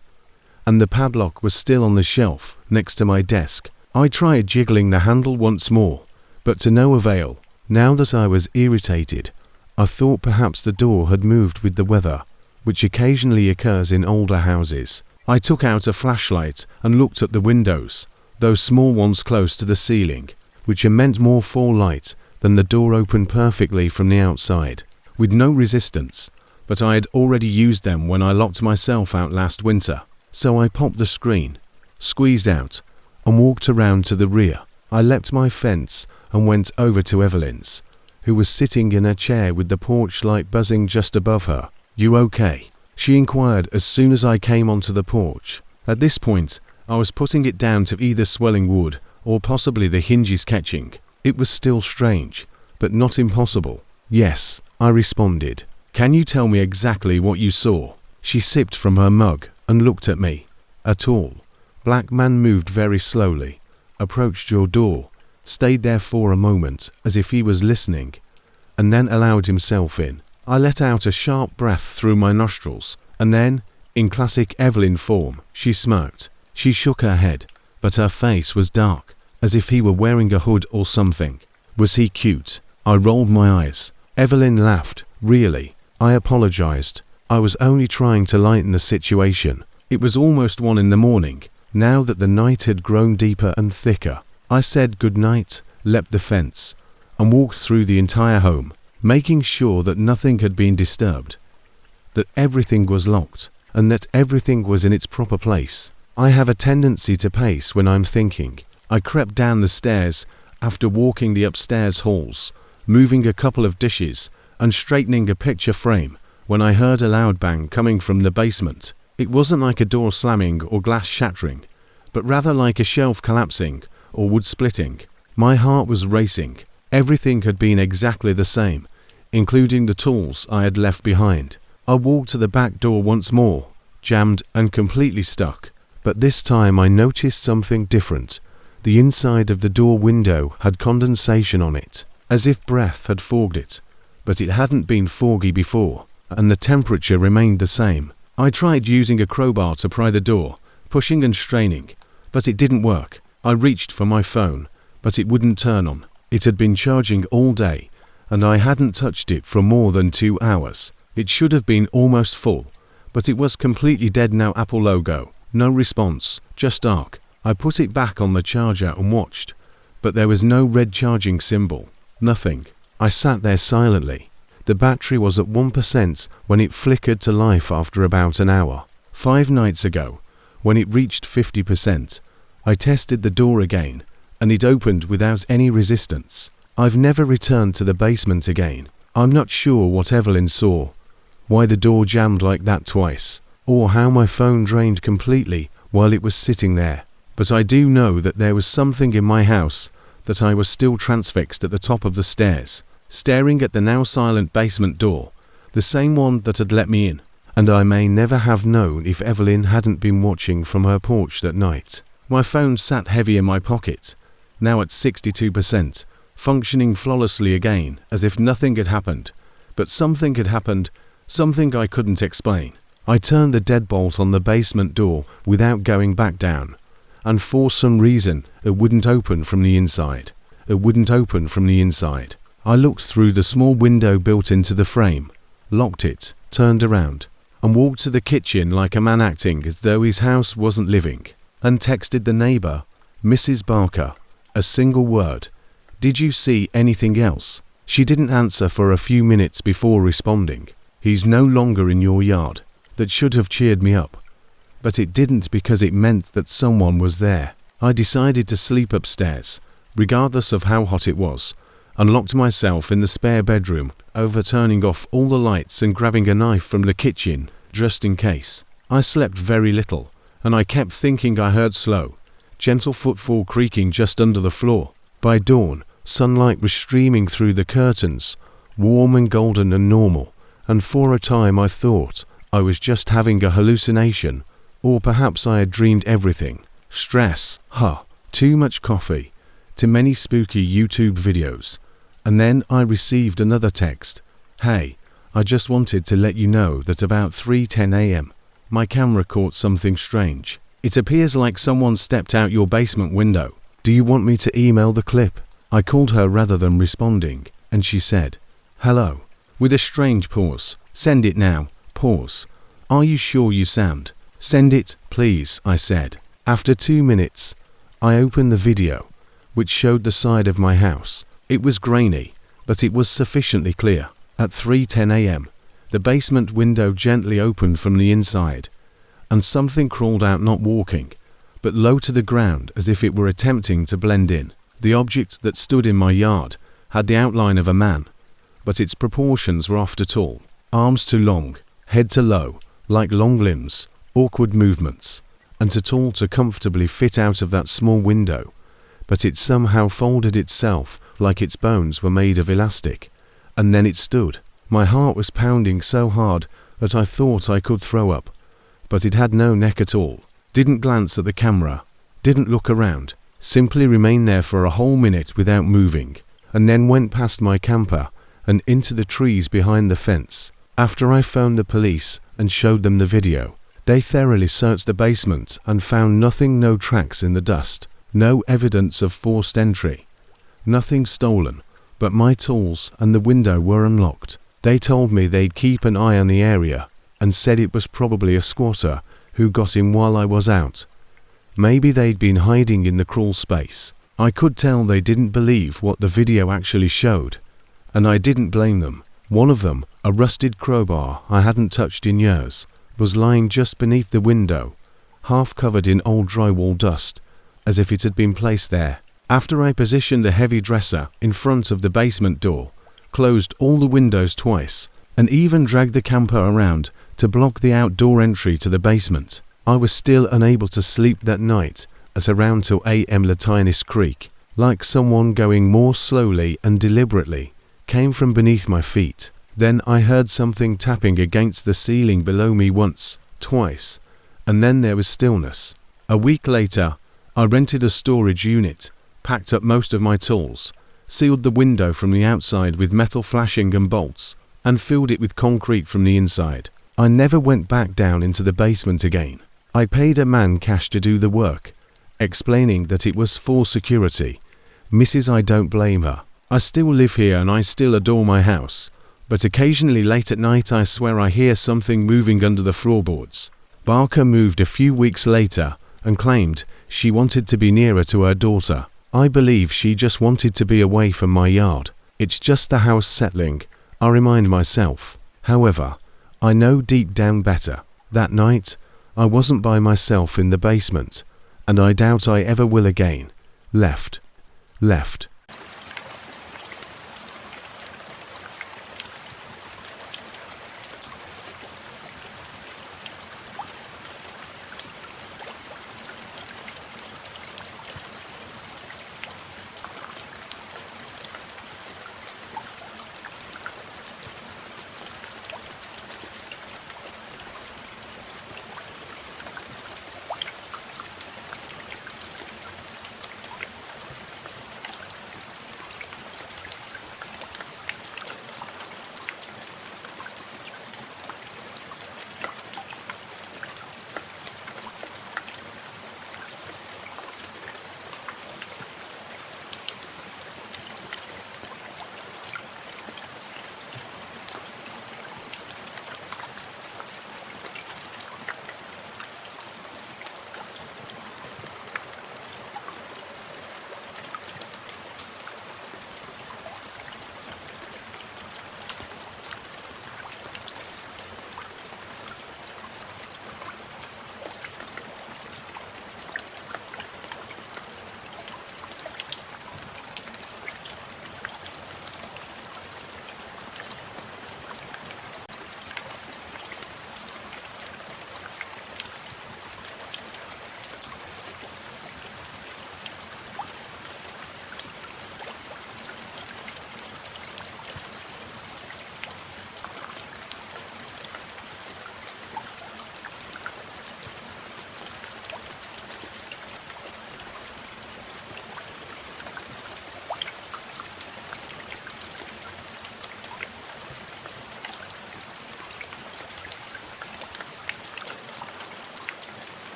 Speaker 1: and the padlock was still on the shelf next to my desk. I tried jiggling the handle once more, but to no avail. Now that I was irritated, I thought perhaps the door had moved with the weather, which occasionally occurs in older houses. I took out a flashlight and looked at the windows, those small ones close to the ceiling, which meant more fall light than the door opened perfectly from the outside, with no resistance, but I had already used them when I locked myself out last winter. So I popped the screen, squeezed out, and walked around to the rear. I leapt my fence and went over to Evelyn's, who was sitting in a chair with the porch light buzzing just above her. "You okay?" she inquired as soon as I came onto the porch. At this point, I was putting it down to either swelling wood or possibly the hinges catching. It was still strange, but not impossible. "Yes," I responded. "Can you tell me exactly what you saw?" She sipped from her mug and looked at me. A tall, black man moved very slowly, approached your door, stayed there for a moment as if he was listening, and then allowed himself in. I let out a sharp breath through my nostrils, and then, in classic Evelyn form, she smirked. She shook her head, but her face was dark, as if he were wearing a hood or something. Was he cute? I rolled my eyes. Evelyn laughed. Really? I apologized. I was only trying to lighten the situation. It was almost 1 in the morning, now that the night had grown deeper and thicker. I said good night, leapt the fence, and walked through the entire home, making sure that nothing had been disturbed, that everything was locked, and that everything was in its proper place. I have a tendency to pace when I'm thinking. I crept down the stairs after walking the upstairs halls, moving a couple of dishes and straightening a picture frame when I heard a loud bang coming from the basement. It wasn't like a door slamming or glass shattering, but rather like a shelf collapsing or wood splitting. My heart was racing. Everything had been exactly the same, including the tools I had left behind. I walked to the back door once more, jammed and completely stuck. But this time I noticed something different. The inside of the door window had condensation on it, as if breath had fogged it, but it hadn't been foggy before, and the temperature remained the same. I tried using a crowbar to pry the door, pushing and straining, but it didn't work. I reached for my phone, but it wouldn't turn on. It had been charging all day, and I hadn't touched it for more than 2 hours. It should have been almost full, but it was completely dead. No Apple logo, no response, just dark. I put it back on the charger and watched, but there was no red charging symbol. Nothing. I sat there silently. The battery was at 1% when it flickered to life after about an hour. 5 nights ago, when it reached 50%, I tested the door again, and it opened without any resistance. I've never returned to the basement again. I'm not sure what Evelyn saw, why the door jammed like that twice, or how my phone drained completely while it was sitting there. But I do know that there was something in my house that I was still transfixed at the top of the stairs, staring at the now silent basement door, the same one that had let me in. And I may never have known if Evelyn hadn't been watching from her porch that night. My phone sat heavy in my pocket, now at 62%, functioning flawlessly again, as if nothing had happened. But something had happened, something I couldn't explain. I turned the deadbolt on the basement door without going back down, and for some reason it wouldn't open from the inside. It wouldn't open from the inside. I looked through the small window built into the frame, locked it, turned around, and walked to the kitchen like a man acting as though his house wasn't living, and texted the neighbor, Mrs. Barker, a single word. Did you see anything else? She didn't answer for a few minutes before responding. He's no longer in your yard. That should have cheered me up. But it didn't, because it meant that someone was there. I decided to sleep upstairs, regardless of how hot it was, and locked myself in the spare bedroom, turning off all the lights and grabbing a knife from the kitchen, just in case. I slept very little, and I kept thinking I heard slow, gentle footfall creaking just under the floor. By dawn, sunlight was streaming through the curtains, warm and golden and normal, and for a time I thought I was just having a hallucination, or perhaps I had dreamed everything. Stress, too much coffee, too many spooky YouTube videos. And then I received another text. Hey, I just wanted to let you know that about 3:10 a.m. my camera caught something strange. It appears like someone stepped out your basement window. Do you want me to email the clip? I called her rather than responding, and she said, hello, with a strange pause. Send it now. Pause. Are you sure you sound? Send it, please, I said. After 2 minutes, I opened the video, which showed the side of my house. It was grainy, but it was sufficiently clear. At 3:10 a.m., the basement window gently opened from the inside, and something crawled out, not walking, but low to the ground, as if it were attempting to blend in. The object that stood in my yard had the outline of a man, but its proportions were off too tall. Arms too long, head too low, like long limbs, awkward movements, and too tall to comfortably fit out of that small window. But it somehow folded itself like its bones were made of elastic, and then it stood. My heart was pounding so hard that I thought I could throw up, but it had no neck at all. Didn't glance at the camera, didn't look around, simply remained there for a whole minute without moving, and then went past my camper and into the trees behind the fence. After I phoned the police and showed them the video, they thoroughly searched the basement and found nothing, no tracks in the dust, no evidence of forced entry, nothing stolen, but my tools and the window were unlocked. They told me they'd keep an eye on the area and said it was probably a squatter who got in while I was out. Maybe they'd been hiding in the crawl space. I could tell they didn't believe what the video actually showed, and I didn't blame them. One of them, a rusted crowbar I hadn't touched in years, was lying just beneath the window, half covered in old drywall dust, as if it had been placed there. After I positioned the heavy dresser in front of the basement door, closed all the windows twice, and even dragged the camper around to block the outdoor entry to the basement, I was still unable to sleep that night at around 2 a.m. Latinis Creek, like someone going more slowly and deliberately, came from beneath my feet. Then I heard something tapping against the ceiling below me once, twice, and then there was stillness. A week later, I rented a storage unit, packed up most of my tools, sealed the window from the outside with metal flashing and bolts, and filled it with concrete from the inside. I never went back down into the basement again. I paid a man cash to do the work, explaining that it was for security. Mrs. I don't blame her. I still live here and I still adore my house, but occasionally late at night I swear I hear something moving under the floorboards. Barker moved a few weeks later and claimed she wanted to be nearer to her daughter. I believe she just wanted to be away from my yard. It's just the house settling, I remind myself. However, I know deep down better. That night, I wasn't by myself in the basement, and I doubt I ever will again. Left.